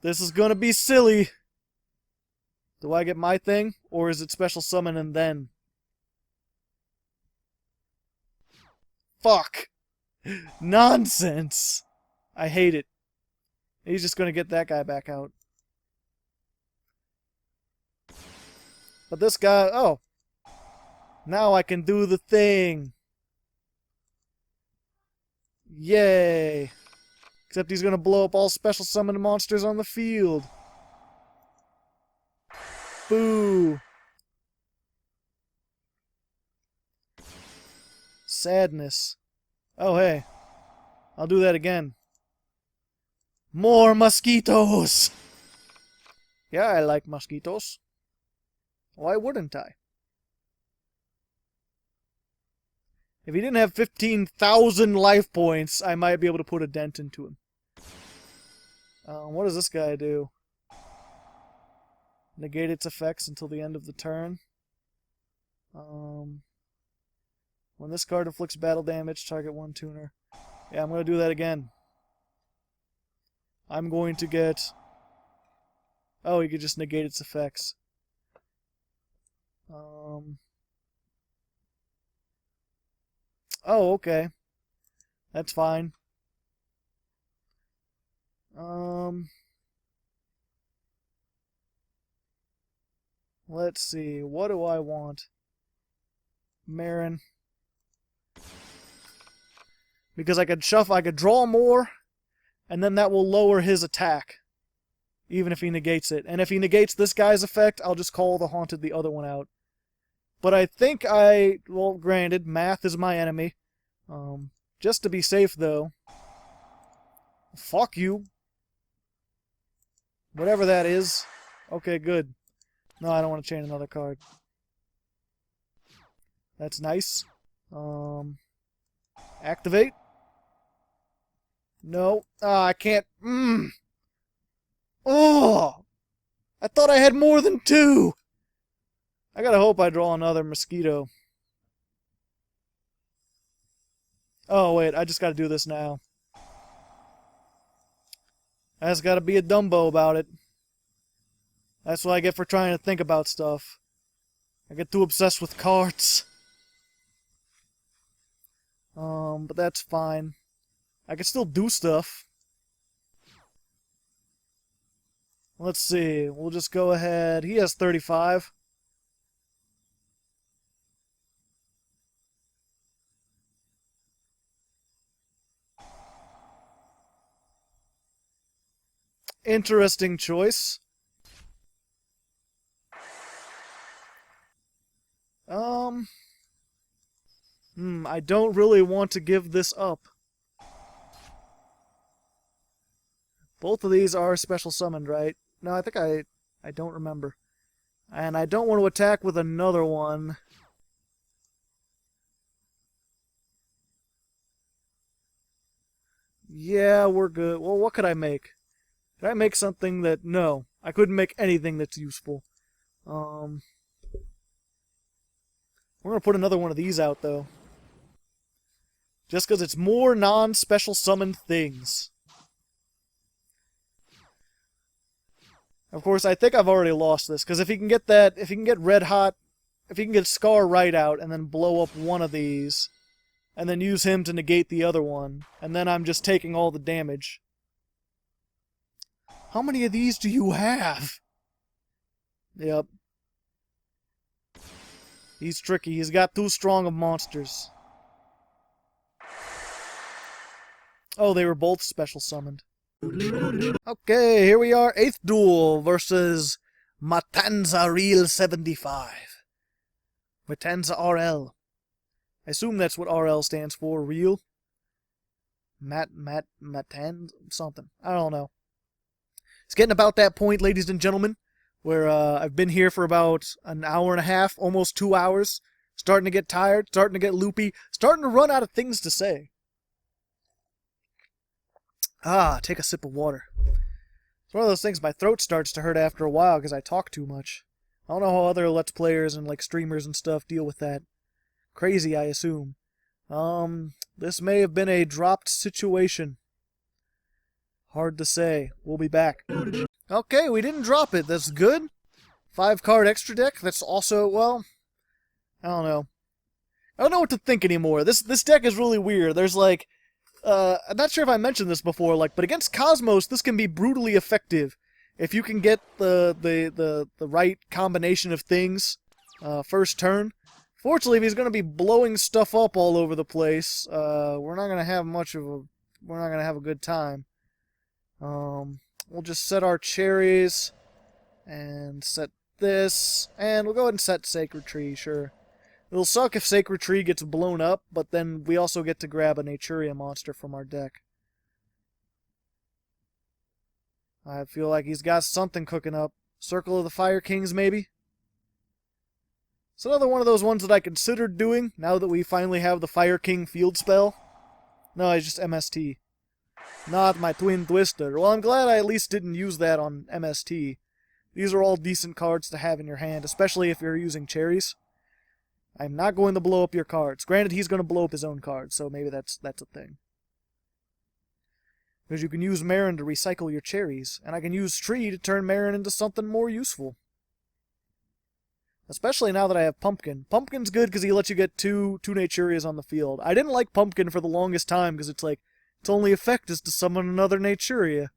This is gonna be silly. Do I get my thing? Or is it special summon and then? Fuck. Nonsense. I hate it. He's just gonna get that guy back out. But this guy... Oh. Now I can do the thing. Yay. Except he's gonna blow up all special summoned monsters on the field. Boo. Sadness. Oh, hey. I'll do that again. More mosquitoes! Yeah, I like mosquitoes. Why wouldn't I? If he didn't have 15,000 life points, I might be able to put a dent into him. What does this guy do? Negate its effects until the end of the turn. When this card inflicts battle damage, target 1 tuner. Yeah, I'm going to do that again. I'm going to get... Oh, he could just negate its effects. Oh, okay. That's fine. Let's see. What do I want? Marin. Because I could draw more, and then that will lower his attack. Even if he negates it. And if he negates this guy's effect, I'll just call the Haunted the other one out. But I think well, granted, math is my enemy. Just to be safe, though. Fuck you. Whatever that is. Okay, good. No, I don't want to chain another card. That's nice. Activate. No. I can't. Oh! I thought I had more than 2! I gotta hope I draw another mosquito. Oh, wait, I just gotta do this now. I just gotta be a Dumbo about it. That's what I get for trying to think about stuff. I get too obsessed with cards. But that's fine. I can still do stuff. Let's see, we'll just go ahead. He has 35. Interesting choice. I don't really want to give this up. Both of these are special summoned, right? No, I think I don't remember. And I don't want to attack with another one. Yeah, we're good. Well, what could I make? Could I make something that... No, I couldn't make anything that's useful. We're going to put another one of these out, though. Just because it's more non-special summoned things. Of course, I think I've already lost this, because if he can get that... If he can get Red Hot... If he can get Scar right out, and then blow up one of these, and then use him to negate the other one, and then I'm just taking all the damage. How many of these do you have? Yep. He's tricky. He's got too strong of monsters. Oh, they were both special summoned. Okay, here we are. 8th duel versus Matanza Real 75. Matanza RL. I assume that's what RL stands for. Real? Matan? Something. I don't know. It's getting about that point, ladies and gentlemen, where I've been here for about an hour and a half, almost 2 hours. Starting to get tired, starting to get loopy, starting to run out of things to say. Take a sip of water. It's one of those things, my throat starts to hurt after a while because I talk too much. I don't know how other Let's Players and like streamers and stuff deal with that. Crazy, I assume. This may have been a dropped situation. Hard to say. We'll be back. Okay, we didn't drop it. That's good. 5-card extra deck. That's also, well, I don't know. I don't know what to think anymore. This deck is really weird. There's like, I'm not sure if I mentioned this before, like, but against Cosmos, this can be brutally effective if you can get the right combination of things first turn. Fortunately, if he's going to be blowing stuff up all over the place, we're not going to have we're not going to have a good time. We'll just set our cherries and set this, and we'll go ahead and set Sacred Tree, sure. It'll suck if Sacred Tree gets blown up, but then we also get to grab a Naturia monster from our deck. I feel like he's got something cooking up. Circle of the Fire Kings, maybe? It's another one of those ones that I considered doing, now that we finally have the Fire King field spell. No, it's just MST. Not my Twin Twister. Well, I'm glad I at least didn't use that on MST. These are all decent cards to have in your hand, especially if you're using cherries. I'm not going to blow up your cards. Granted, he's going to blow up his own cards, so maybe that's a thing. Because you can use Marin to recycle your cherries, and I can use Tree to turn Marin into something more useful. Especially now that I have Pumpkin. Pumpkin's good because he lets you get two Naturias on the field. I didn't like Pumpkin for the longest time because it's like, its only effect is to summon another Naturia.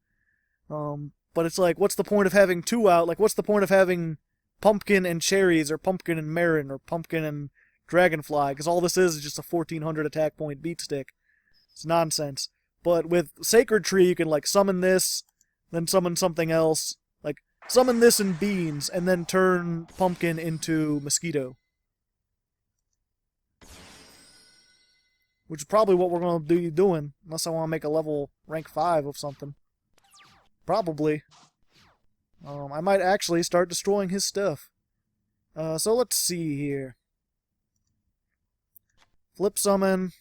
But it's like, what's the point of having two out? Like, what's the point of having Pumpkin and Cherries, or Pumpkin and Marin, or Pumpkin and Dragonfly? Because all this is just a 1400 attack point beat stick. It's nonsense. But with Sacred Tree, you can, like, summon this, then summon something else. Like, summon this and Beans, and then turn Pumpkin into Mosquito. Which is probably what we're going to be doing, unless I want to make a level rank 5 of something. Probably. I might actually start destroying his stuff. So let's see here. Flip summon.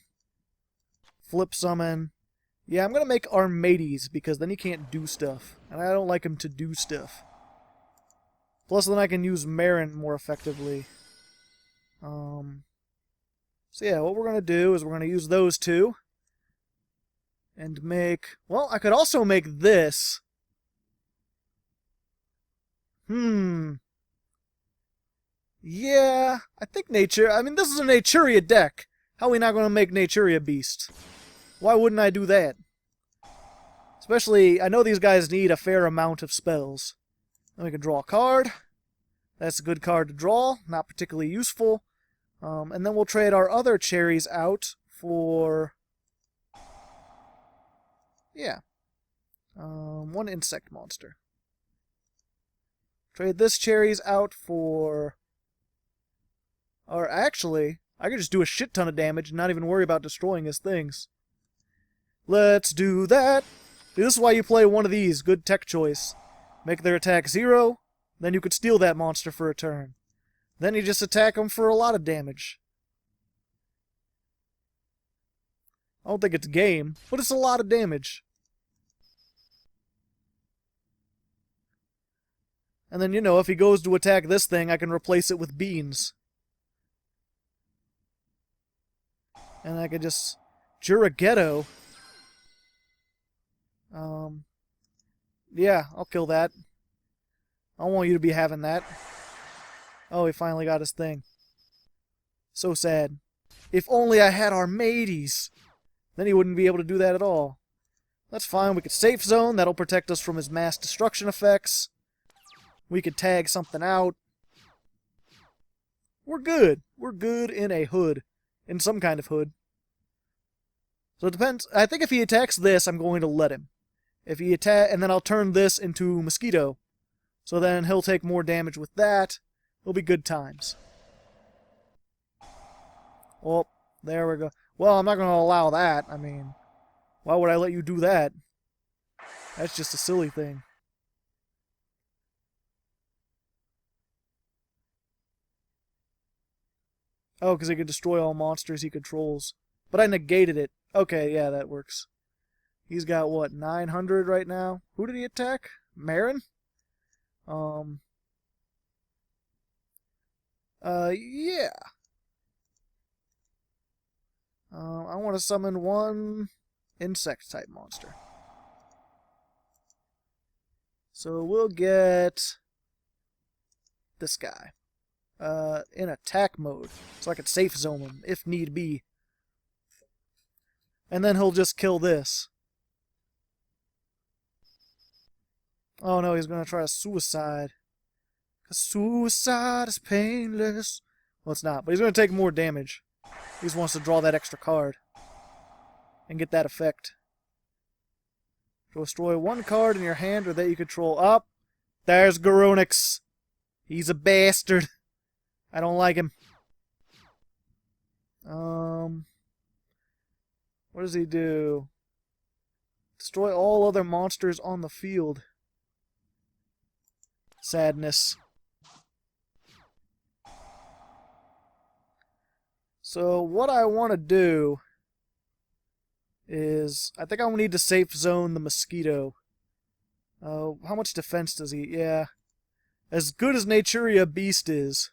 Flip summon. Yeah, I'm going to make Meads, because then he can't do stuff. And I don't like him to do stuff. Plus, then I can use Marin more effectively. So yeah, what we're going to do is we're going to use those two. And make... Well, I could also make this. Yeah, I think Nature... I mean, this is a Naturia deck. How are we not going to make Naturia Beast? Why wouldn't I do that? Especially, I know these guys need a fair amount of spells. Then we can draw a card. That's a good card to draw. Not particularly useful. And then we'll trade our other cherries out for... Yeah. One insect monster. Trade this cherries out for... Or actually, I could just do a shit ton of damage and not even worry about destroying his things. Let's do that! See, this is why you play one of these. Good tech choice. Make their attack 0, then you could steal that monster for a turn. Then you just attack them for a lot of damage. I don't think it's game, but it's a lot of damage. And then, you know, if he goes to attack this thing, I can replace it with Beans. And I could just... Juraghetto. Yeah, I'll kill that. I don't want you to be having that. Oh, he finally got his thing. So sad. If only I had our Meads. Then he wouldn't be able to do that at all. That's fine. We could safe zone. That'll protect us from his mass destruction effects. We could tag something out. We're good. We're good in a hood. In some kind of hood. So it depends. I think if he attacks this, I'm going to let him. If he and then I'll turn this into Mosquito. So then he'll take more damage with that. It'll be good times. Well, there we go. Well, I'm not going to allow that. I mean, why would I let you do that? That's just a silly thing. Oh, because he can destroy all monsters he controls. But I negated it. Okay, yeah, that works. He's got, what, 900 right now? Who did he attack? Marin? Yeah. I want to summon one insect-type monster. So we'll get this guy. In attack mode. So I could safe zone him, if need be. And then he'll just kill this. Oh no, he's gonna try a suicide. 'Cause suicide is painless. Well, it's not, but he's gonna take more damage. He just wants to draw that extra card. And get that effect. Destroy one card in your hand or that you control. Up. There's Garonix. He's a bastard. I don't like him. What does he do? Destroy all other monsters on the field. Sadness. So what I want to do is... I think I need to safe zone the Mosquito. How much defense does he... Yeah. As good as Naturia Beast is.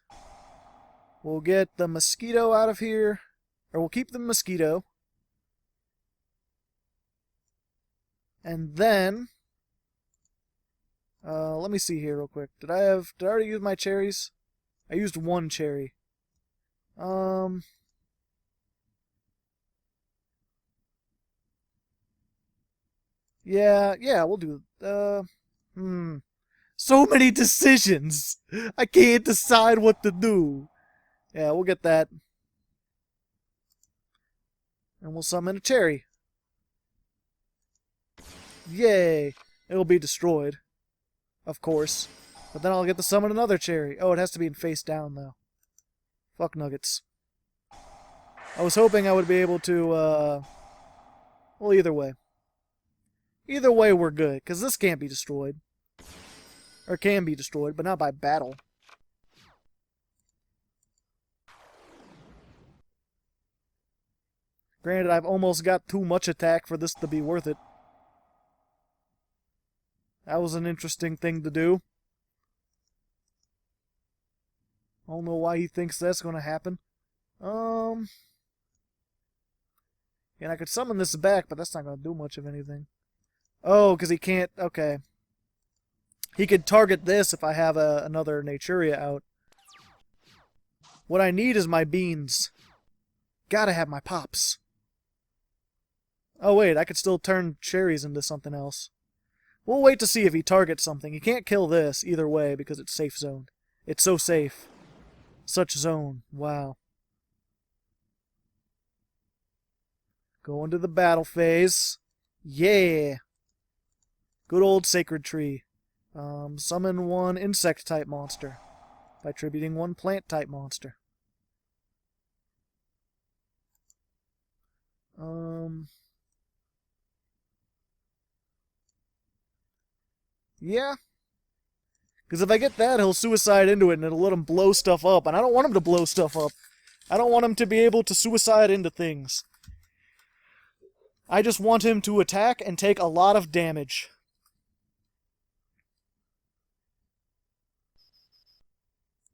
We'll get the Mosquito out of here. Or we'll keep the Mosquito. And then... let me see here real quick. Did I already use my cherries? I used one cherry. Yeah, we'll do... So many decisions! I can't decide what to do. Yeah, we'll get that. And we'll summon a cherry. Yay! It'll be destroyed. Of course. But then I'll get to summon another cherry. Oh, it has to be in face down, though. Fuck nuggets. I was hoping I would be able to, well, either way. Either way, we're good, because this can't be destroyed. Or can be destroyed, but not by battle. Granted, I've almost got too much attack for this to be worth it. That was an interesting thing to do. I don't know why he thinks that's going to happen. And I could summon this back, but that's not going to do much of anything. Oh, because he can't... Okay. He could target this if I have another Naturia out. What I need is my beans. Gotta have my pops. Oh, wait, I could still turn cherries into something else. We'll wait to see if he targets something. He can't kill this either way because it's safe zone. It's so safe. Such zone. Wow. Go into the battle phase. Yeah. Good old sacred tree. Summon one insect-type monster by tributing one plant-type monster. Yeah. Because if I get that, he'll suicide into it and it'll let him blow stuff up. And I don't want him to blow stuff up. I don't want him to be able to suicide into things. I just want him to attack and take a lot of damage.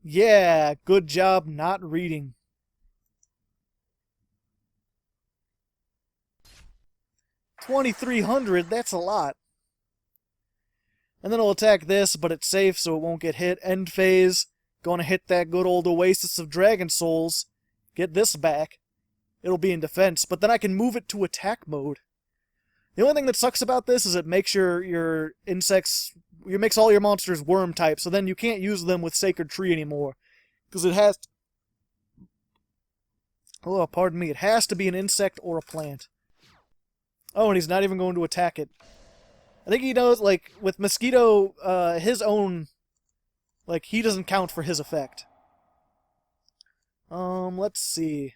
Yeah, good job not reading. $2,300, that's a lot. And then I'll attack this, but it's safe so it won't get hit. End phase, gonna hit that good old Oasis of Dragon Souls. Get this back. It'll be in defense, but then I can move it to attack mode. The only thing that sucks about this is it makes your insects... It makes all your monsters worm type, so then you can't use them with Sacred Tree anymore. Because it has... Oh, pardon me. It has to be an insect or a plant. Oh, and he's not even going to attack it. I think he knows, like, with Mosquito, his own... Like, he doesn't count for his effect. Let's see.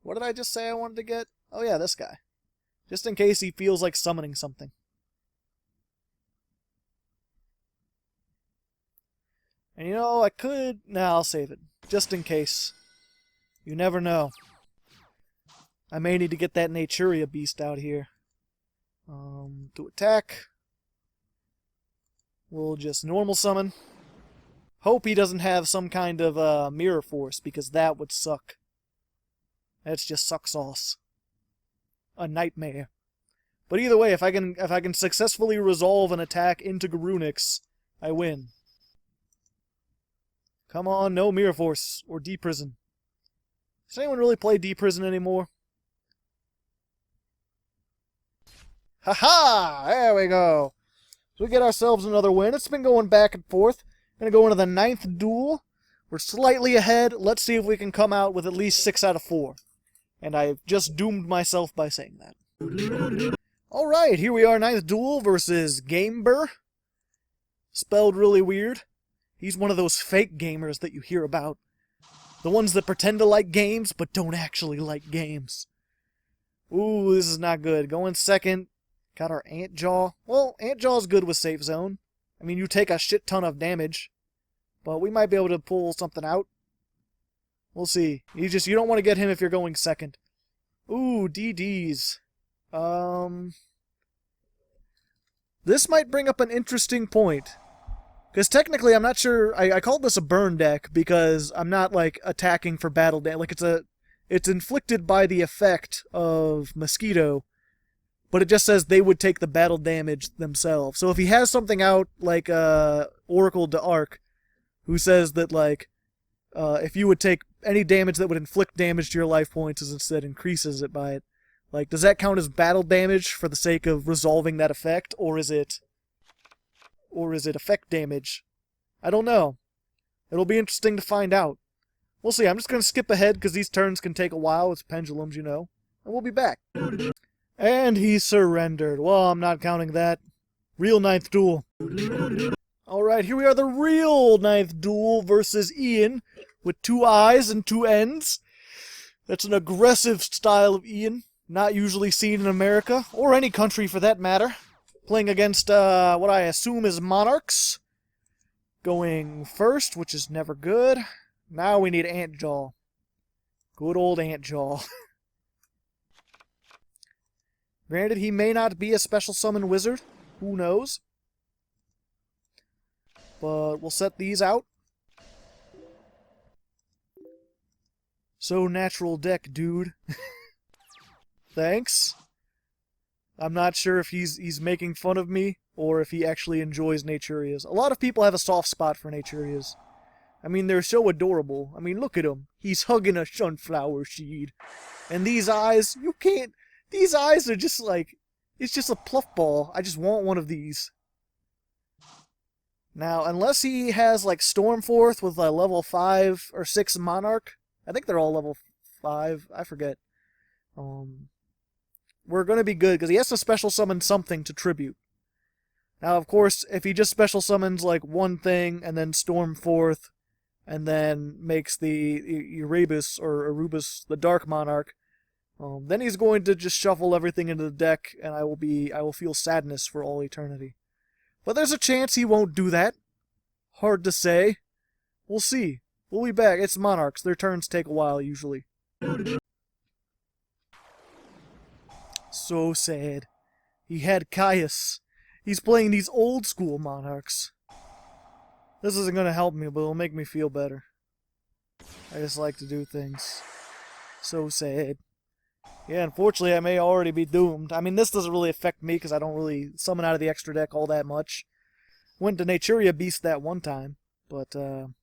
What did I just say I wanted to get? Oh yeah, this guy. Just in case he feels like summoning something. And you know, I could... Nah, I'll save it. Just in case. You never know. I may need to get that Naturia beast out here. To attack. We'll just normal summon. Hope he doesn't have some kind of mirror force, because that would suck. That's just suck sauce. A nightmare. But either way, if I can successfully resolve an attack into Garunix, I win. Come on, no mirror force or D-prison. Does anyone really play D-prison anymore? Haha! There we go. So we get ourselves another win. It's been going back and forth. Gonna go into the 9th duel. We're slightly ahead. Let's see if we can come out with at least 6 out of 4. And I've just doomed myself by saying that. Alright, here we are, 9th duel versus Gamer. Spelled really weird. He's one of those fake gamers that you hear about. The ones that pretend to like games, but don't actually like games. Ooh, this is not good. Going second. Got our Ant Jaw. Well, Ant Jaw's good with safe zone. I mean, you take a shit ton of damage. But we might be able to pull something out. We'll see. You don't want to get him if you're going second. Ooh, DDs. This might bring up an interesting point. Because technically, I'm not sure... I called this a burn deck because I'm not, like, attacking for battle damage. Like, it's inflicted by the effect of Mosquito, but it just says they would take the battle damage themselves. So if he has something out, like Oracle d'Arc, who says that, like, if you would take any damage that would inflict damage to your life points, is instead increases it by it. Like, does that count as battle damage for the sake of resolving that effect, or is it effect damage? I don't know. It'll be interesting to find out. We'll see. I'm just going to skip ahead because these turns can take a while. It's pendulums, you know. And we'll be back. And he surrendered. Well, I'm not counting that. Real ninth duel. Alright, here we are, the real ninth duel versus Ian, with 2 eyes and 2 ends. That's an aggressive style of Ian, not usually seen in America, or any country for that matter. Playing against what I assume is monarchs. Going first, which is never good. Now we need Antjaw. Good old Antjaw. Granted, he may not be a special summon wizard. Who knows? But we'll set these out. So natural deck, dude. Thanks. I'm not sure if he's making fun of me or if he actually enjoys Naturias. A lot of people have a soft spot for Naturias. I mean, they're so adorable. I mean, look at him. He's hugging a sunflower seed. And these eyes, you can't... These eyes are just like... It's just a pluff ball. I just want one of these. Now, unless he has, like, Stormforth with a level 5 or 6 Monarch. I think they're all level 5. I forget. We're going to be good, because he has to special summon something to tribute. Now, of course, if he just special summons, like, one thing, and then Stormforth, and then makes the Erebus, or Erebus, the Dark Monarch, then he's going to just shuffle everything into the deck, and I will feel sadness for all eternity. But there's a chance he won't do that. Hard to say. We'll see. We'll be back. It's monarchs. Their turns take a while, usually. So sad. He had Caius. He's playing these old school monarchs. This isn't going to help me, but it'll make me feel better. I just like to do things. So sad. Yeah, unfortunately, I may already be doomed. I mean, this doesn't really affect me because I don't really summon out of the extra deck all that much. Went to Naturia Beast that one time, but, you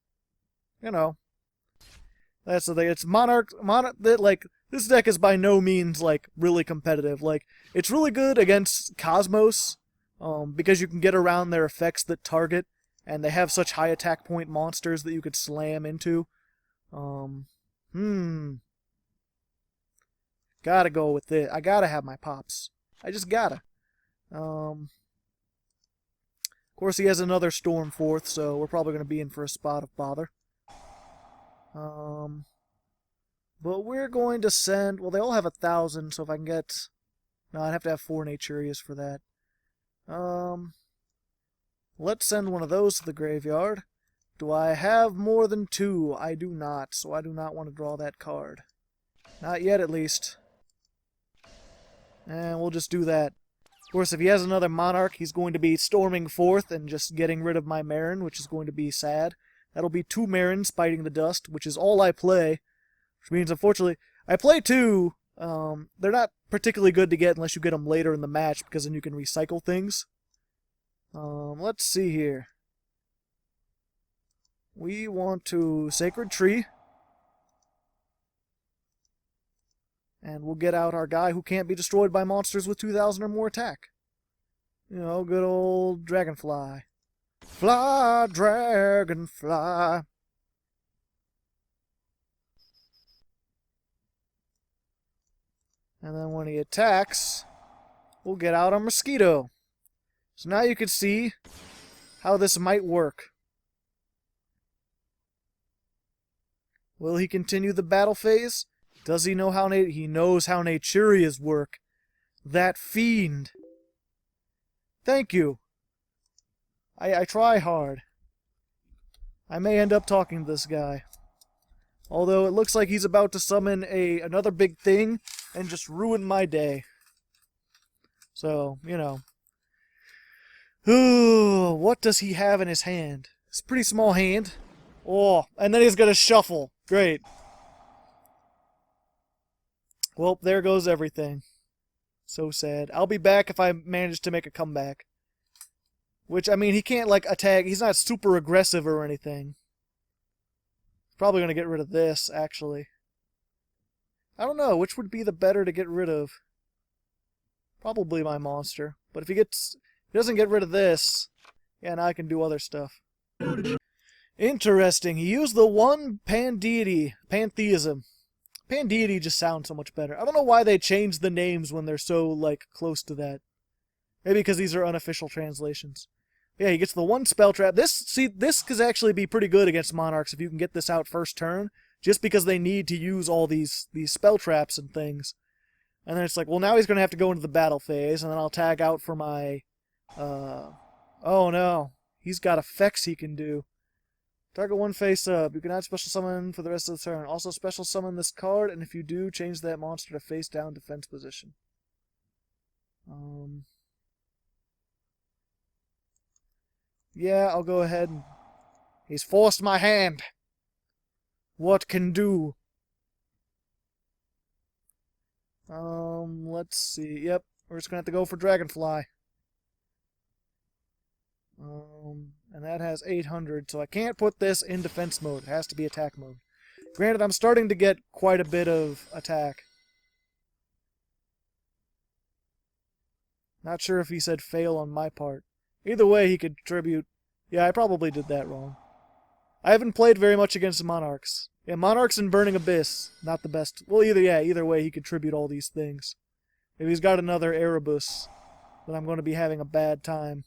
know. That's the thing. It's like, this deck is by no means, like, really competitive. Like, it's really good against Cosmos, because you can get around their effects that target, and they have such high attack point monsters that you could slam into. Gotta go with it. I gotta have my pops. I just gotta. Of course, he has another Stormforth, so we're probably going to be in for a spot of bother. But we're going to send... Well, they all have 1,000, so if I can get... No, I'd have to have 4 Naturias for that. Let's send one of those to the graveyard. Do I have more than 2? I do not, so I do not want to draw that card. Not yet, at least. And we'll just do that. Of course, if he has another Monarch, he's going to be storming forth and just getting rid of my Marin, which is going to be sad. That'll be 2 Marins biting the dust, which is all I play. Which means, unfortunately, I play 2. They're not particularly good to get unless you get them later in the match, because then you can recycle things. Let's see here. We want to Sacred Tree. And we'll get out our guy who can't be destroyed by monsters with 2,000 or more attack. You know, good old Dragonfly. Fly, Dragonfly. And then when he attacks, we'll get out our Mosquito. So now you can see how this might work. Will he continue the battle phase? Does he know how he knows how Naturias work? That fiend. Thank you. I try hard. I may end up talking to this guy. Although it looks like he's about to summon another big thing and just ruin my day. So, you know. Ooh, what does he have in his hand? It's a pretty small hand. Oh, and then he's gonna shuffle. Great. Well, there goes everything. So sad. I'll be back if I manage to make a comeback. Which, I mean, he can't, like, attack. He's not super aggressive or anything. Probably going to get rid of this, actually. I don't know, which would be the better to get rid of? Probably my monster. But if he doesn't get rid of this, yeah, now I can do other stuff. Interesting. He used the one pandeity, pantheism. Pandeity just sounds so much better. I don't know why they changed the names when they're so, like, close to that. Maybe because these are unofficial translations. Yeah, he gets the one spell trap. This could actually be pretty good against Monarchs if you can get this out first turn, just because they need to use all these spell traps and things. And then it's like, well, now he's going to have to go into the battle phase, and then I'll tag out for my, oh no, he's got effects he can do. Target one face up. You can add special summon for the rest of the turn. Also special summon this card, and if you do, change that monster to face down defense position. Yeah, I'll go ahead and... He's forced my hand. What can do? Let's see. Yep, we're just gonna have to go for Dragonfly. And that has 800, so I can't put this in defense mode. It has to be attack mode. Granted, I'm starting to get quite a bit of attack. Not sure if he said fail on my part. Either way, he could contribute. Yeah, I probably did that wrong. I haven't played very much against Monarchs. Yeah, Monarchs and Burning Abyss, not the best. Well, either way, he contribute all these things. If he's got another Erebus, then I'm going to be having a bad time.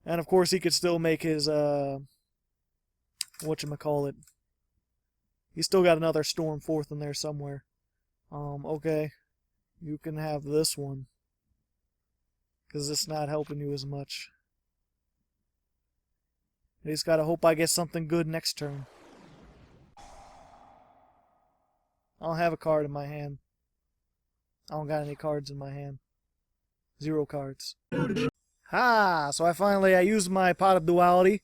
And of course, he could still make his, whatchamacallit. He's still got another Storm Forth in there somewhere. Okay. You can have this one. Because it's not helping you as much. I just gotta hope I get something good next turn. I don't have a card in my hand. I don't got any cards in my hand. 0 cards. Ha! So I used my Pot of Duality,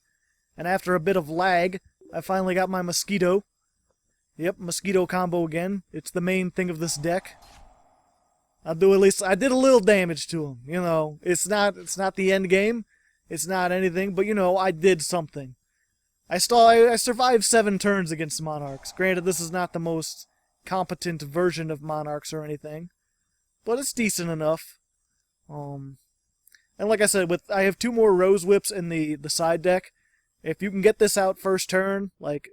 and after a bit of lag, I finally got my Mosquito. Yep, Mosquito combo again. It's the main thing of this deck. I did a little damage to him. You know, it's not the end game. It's not anything, but you know, I did something. I survived 7 turns against Monarchs. Granted, this is not the most competent version of Monarchs or anything, but it's decent enough. And like I said, I have 2 more Rose Whips in the side deck. If you can get this out first turn, like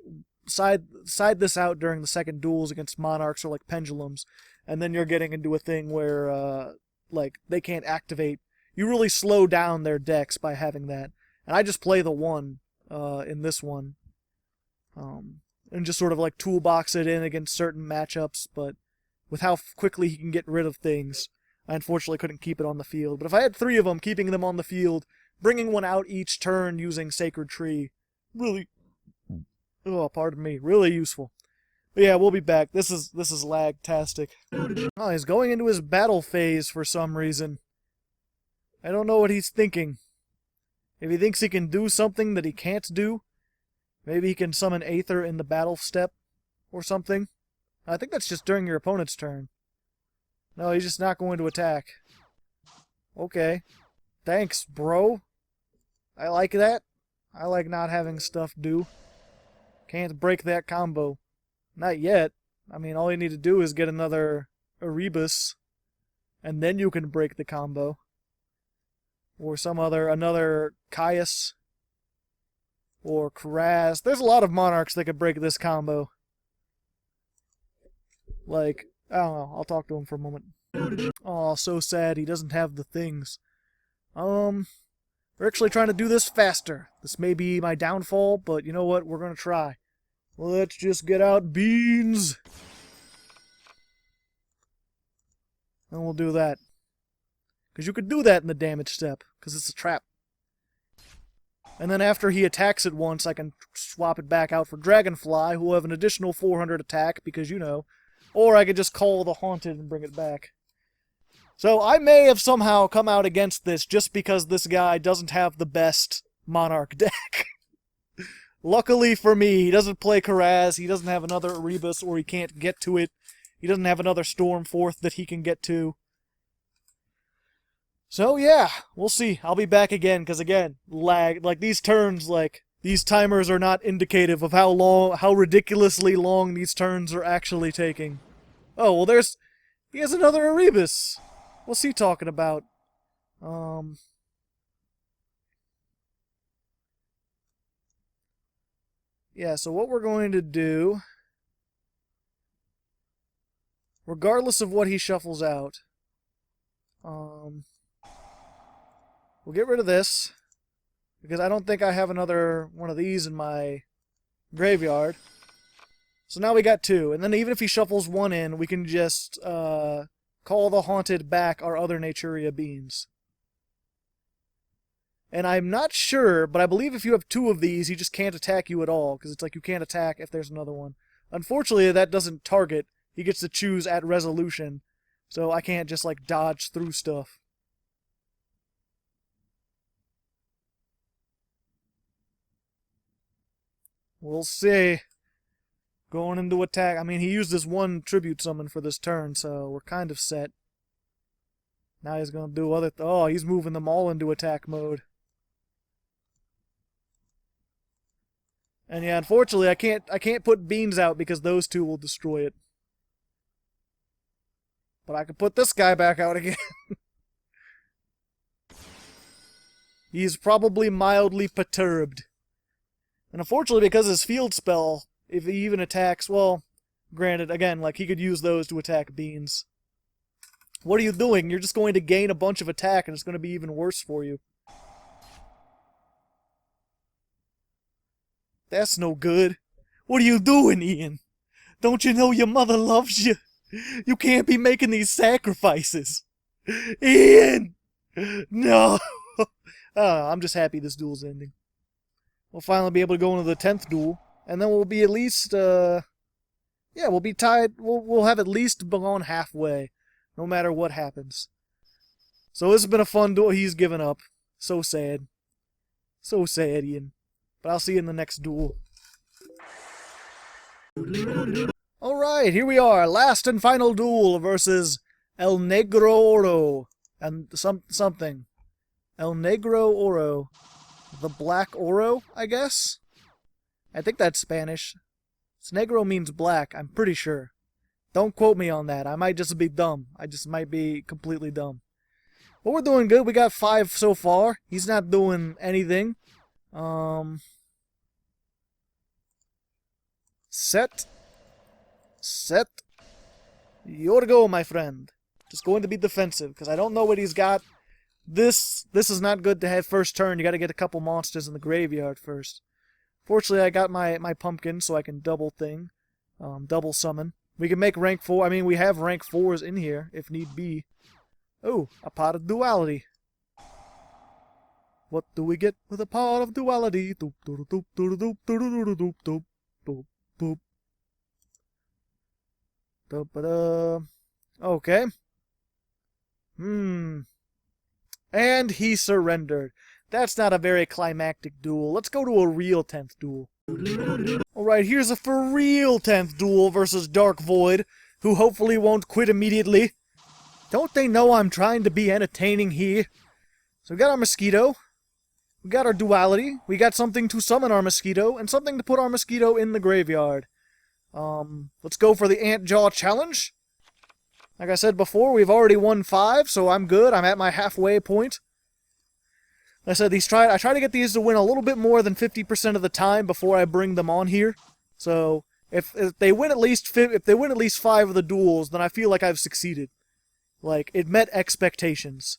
side this out during the second duels against Monarchs or like Pendulums, and then you're getting into a thing where like they can't activate. You really slow down their decks by having that. And I just play the 1 in this one. And just sort of like toolbox it in against certain matchups, but with how quickly he can get rid of things, I unfortunately couldn't keep it on the field. But if I had 3 of them, keeping them on the field, bringing one out each turn using Sacred Tree, really, oh, pardon me, really useful. But yeah, we'll be back. This is lag-tastic. Oh, he's going into his battle phase for some reason. I don't know what he's thinking. If he thinks he can do something that he can't do, maybe he can summon Aether in the battle step or something. I think that's just during your opponent's turn. No, he's just not going to attack. Okay. Thanks, bro. I like that. I like not having stuff do. Can't break that combo. Not yet. I mean, all you need to do is get another Erebus, and then you can break the combo. Or another Caius. Or Kraz. There's a lot of Monarchs that could break this combo. Like, I don't know. I'll talk to him for a moment. Oh, so sad he doesn't have the things. We're actually trying to do this faster. This may be my downfall, but you know what? We're going to try. Let's just get out beans. And we'll do that. Because you could do that in the damage step, because it's a trap. And then after he attacks it once, I can swap it back out for Dragonfly, who will have an additional 400 attack, because you know. Or I could just call the Haunted and bring it back. So I may have somehow come out against this just because this guy doesn't have the best Monarch deck. Luckily for me, he doesn't play Kraz, he doesn't have another Erebus, or he can't get to it. He doesn't have another Storm Forth that he can get to. So yeah, we'll see. I'll be back again, because again, lag. Like, these turns, like, These timers are not indicative of how ridiculously long these turns are actually taking. Oh, well he has another Erebus. What's he talking about? Yeah, so what we're going to do, regardless of what he shuffles out, we'll get rid of this, because I don't think I have another one of these in my graveyard. So now we got 2, and then even if he shuffles 1 in, we can just call the Haunted back our other Naturia beans. And I'm not sure, but I believe if you have 2 of these, he just can't attack you at all, because it's like you can't attack if there's another one. Unfortunately, that doesn't target. He gets to choose at resolution, so I can't just, like, dodge through stuff. We'll see. Going into attack. I mean, he used this 1 tribute summon for this turn, so we're kind of set. Now he's going to do other... Oh, he's moving them all into attack mode. And yeah, unfortunately, I can't put beans out because those 2 will destroy it. But I can put this guy back out again. He's probably mildly perturbed. And unfortunately, because his field spell, if he even attacks, well, granted, again, like, he could use those to attack beans. What are you doing? You're just going to gain a bunch of attack, and it's going to be even worse for you. That's no good. What are you doing, Ian? Don't you know your mother loves you? You can't be making these sacrifices. Ian! No! I'm just happy this duel's ending. We'll finally be able to go into the 10th duel, and then we'll be at least, yeah, we'll be tied, we'll have at least gone halfway, no matter what happens. So this has been a fun duel. He's given up. So sad. So sad, Ian. But I'll see you in the next duel. Alright, here we are. Last and final duel versus El Negro Oro. And something. El Negro Oro. The Black Oro, I guess? I think that's Spanish. Negro means black, I'm pretty sure. Don't quote me on that. I might just be dumb. I just might be completely dumb. But we're doing good. We got 5 so far. He's not doing anything. Set. Your go, my friend. Just going to be defensive, because I don't know what he's got. This is not good to have first turn. You got to get a couple monsters in the graveyard first. Fortunately, I got my pumpkin, so I can double summon. We can make rank 4. I mean, we have rank 4s in here, if need be. Oh, a pot of duality. What do we get with a pot of duality? Doop, doop, doop, doop, doop, doop, doop, doop, doop, doop. Okay. And he surrendered. That's not a very climactic duel. Let's go to a real 10th duel. Alright, here's a for real 10th duel versus Dark Void, who hopefully won't quit immediately. Don't they know I'm trying to be entertaining here? So we got our Mosquito. We got our duality. We got something to summon our Mosquito, and something to put our Mosquito in the graveyard. Let's go for the Ant Jaw Challenge. Like I said before, we've already won 5, so I'm good. I'm at my halfway point. Like I said, I try to get these to win a little bit more than 50% of the time before I bring them on here. So if they win at least 5 of the duels, then I feel like I've succeeded. Like, it met expectations.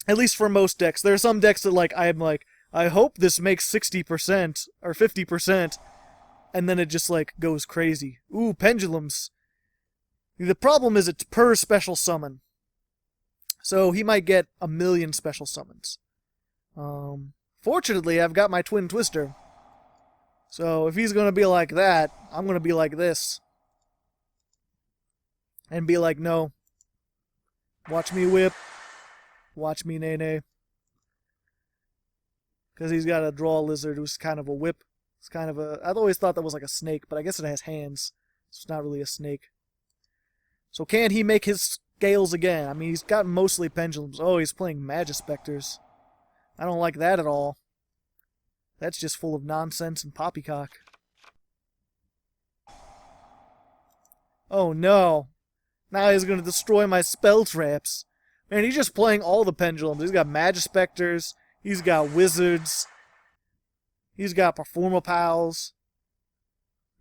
At least for most decks. There are some decks that, like, I'm like, I hope this makes 60% or 50%, and then it just, like, goes crazy. Ooh, pendulums. The problem is it's per special summon. So he might get 1,000,000 special summons. Fortunately, I've got my Twin Twister. So if he's going to be like that, I'm going to be like this. And be like, no. Watch me whip. Watch me nay-nay. Because he's got a draw lizard who's kind of a whip. It's kind of a... I'd always thought that was like a snake, but I guess it has hands. So it's not really a snake. So can he make his scales again? I mean, he's got mostly pendulums. Oh, he's playing Magispectors. I don't like that at all. That's just full of nonsense and poppycock. Oh no. Now he's going to destroy my spell traps. Man, he's just playing all the pendulums. He's got Magispectors. He's got Wizards. He's got Performapals.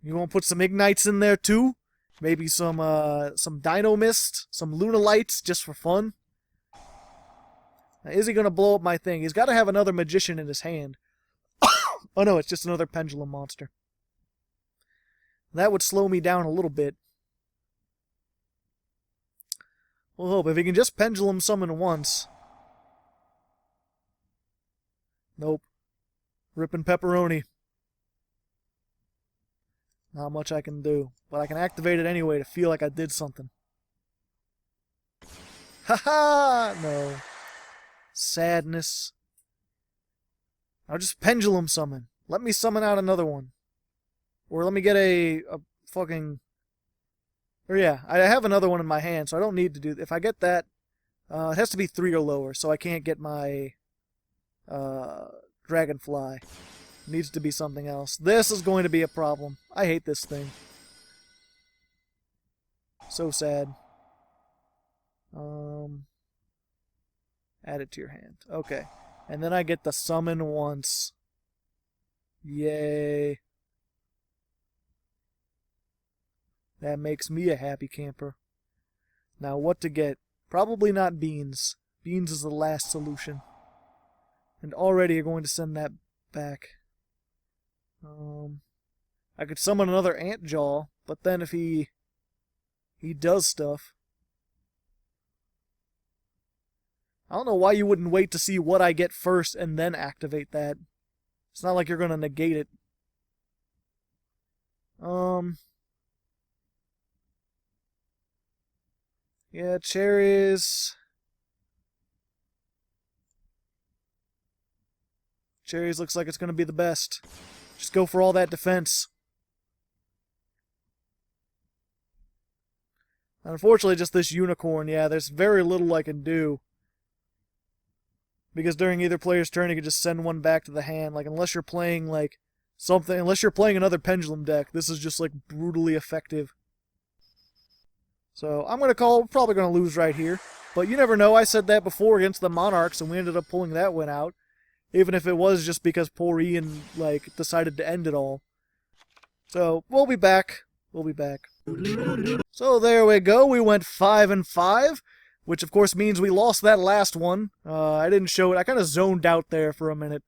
You want to put some Ignites in there too? Maybe some Dino Mist, some Lunalights, just for fun. Now, is he going to blow up my thing? He's got to have another Magician in his hand. Oh no, it's just another Pendulum monster. That would slow me down a little bit. We'll hope. If he can just Pendulum summon once. Nope. Rippin' pepperoni. Not much I can do. But I can activate it anyway to feel like I did something. Haha! No. Sadness. I'll just Pendulum summon. Let me summon out another one. Or let me get a fucking... Or yeah, I have another one in my hand, so I don't need to do... If I get that, it has to be 3 or lower, so I can't get my Dragonfly. It needs to be something else. This is going to be a problem. I hate this thing. So sad. Add it to your hand. Okay. And then I get the summon once. Yay. That makes me a happy camper. Now what to get? Probably not beans. Beans is the last solution. And already you're going to send that back. I could summon another Ant Jaw, but then if he does stuff. I don't know why you wouldn't wait to see what I get first and then activate that. It's not like you're going to negate it. Yeah, cherries. Cherries looks like it's going to be the best. Just go for all that defense. Unfortunately, just this unicorn, yeah, there's very little I can do. Because during either player's turn, you can just send one back to the hand. Like, unless you're playing, like, something... Unless you're playing another Pendulum deck, this is just, like, brutally effective. So, I'm going to call... Probably going to lose right here. But you never know. I said that before against the Monarchs, and we ended up pulling that one out. Even if it was just because poor Ian, like, decided to end it all. So, we'll be back. We'll be back. So, there we go. We went 5-5. Which, of course, means we lost that last one. I didn't show it. I kind of zoned out there for a minute.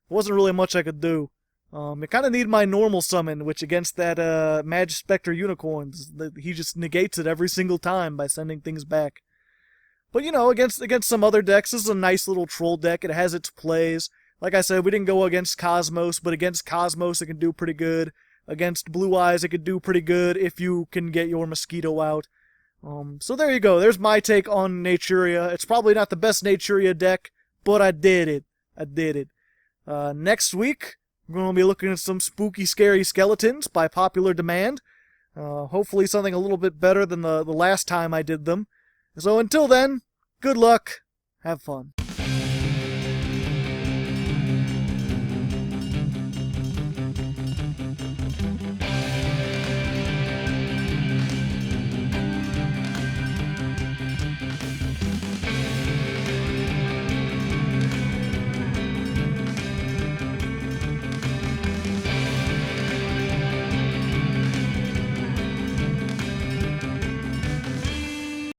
There wasn't really much I could do. I kind of need my normal summon, which against that Magispector Unicorns, he just negates it every single time by sending things back. But, you know, against some other decks, this is a nice little troll deck. It has its plays. Like I said, we didn't go against Cosmos, but against Cosmos it can do pretty good. Against Blue Eyes it could do pretty good if you can get your Mosquito out. So there you go. There's my take on Naturia. It's probably not the best Naturia deck, but I did it. I did it. Next week, we're going to be looking at some spooky, scary skeletons by popular demand. Hopefully something a little bit better than the last time I did them. So until then, good luck. Have fun.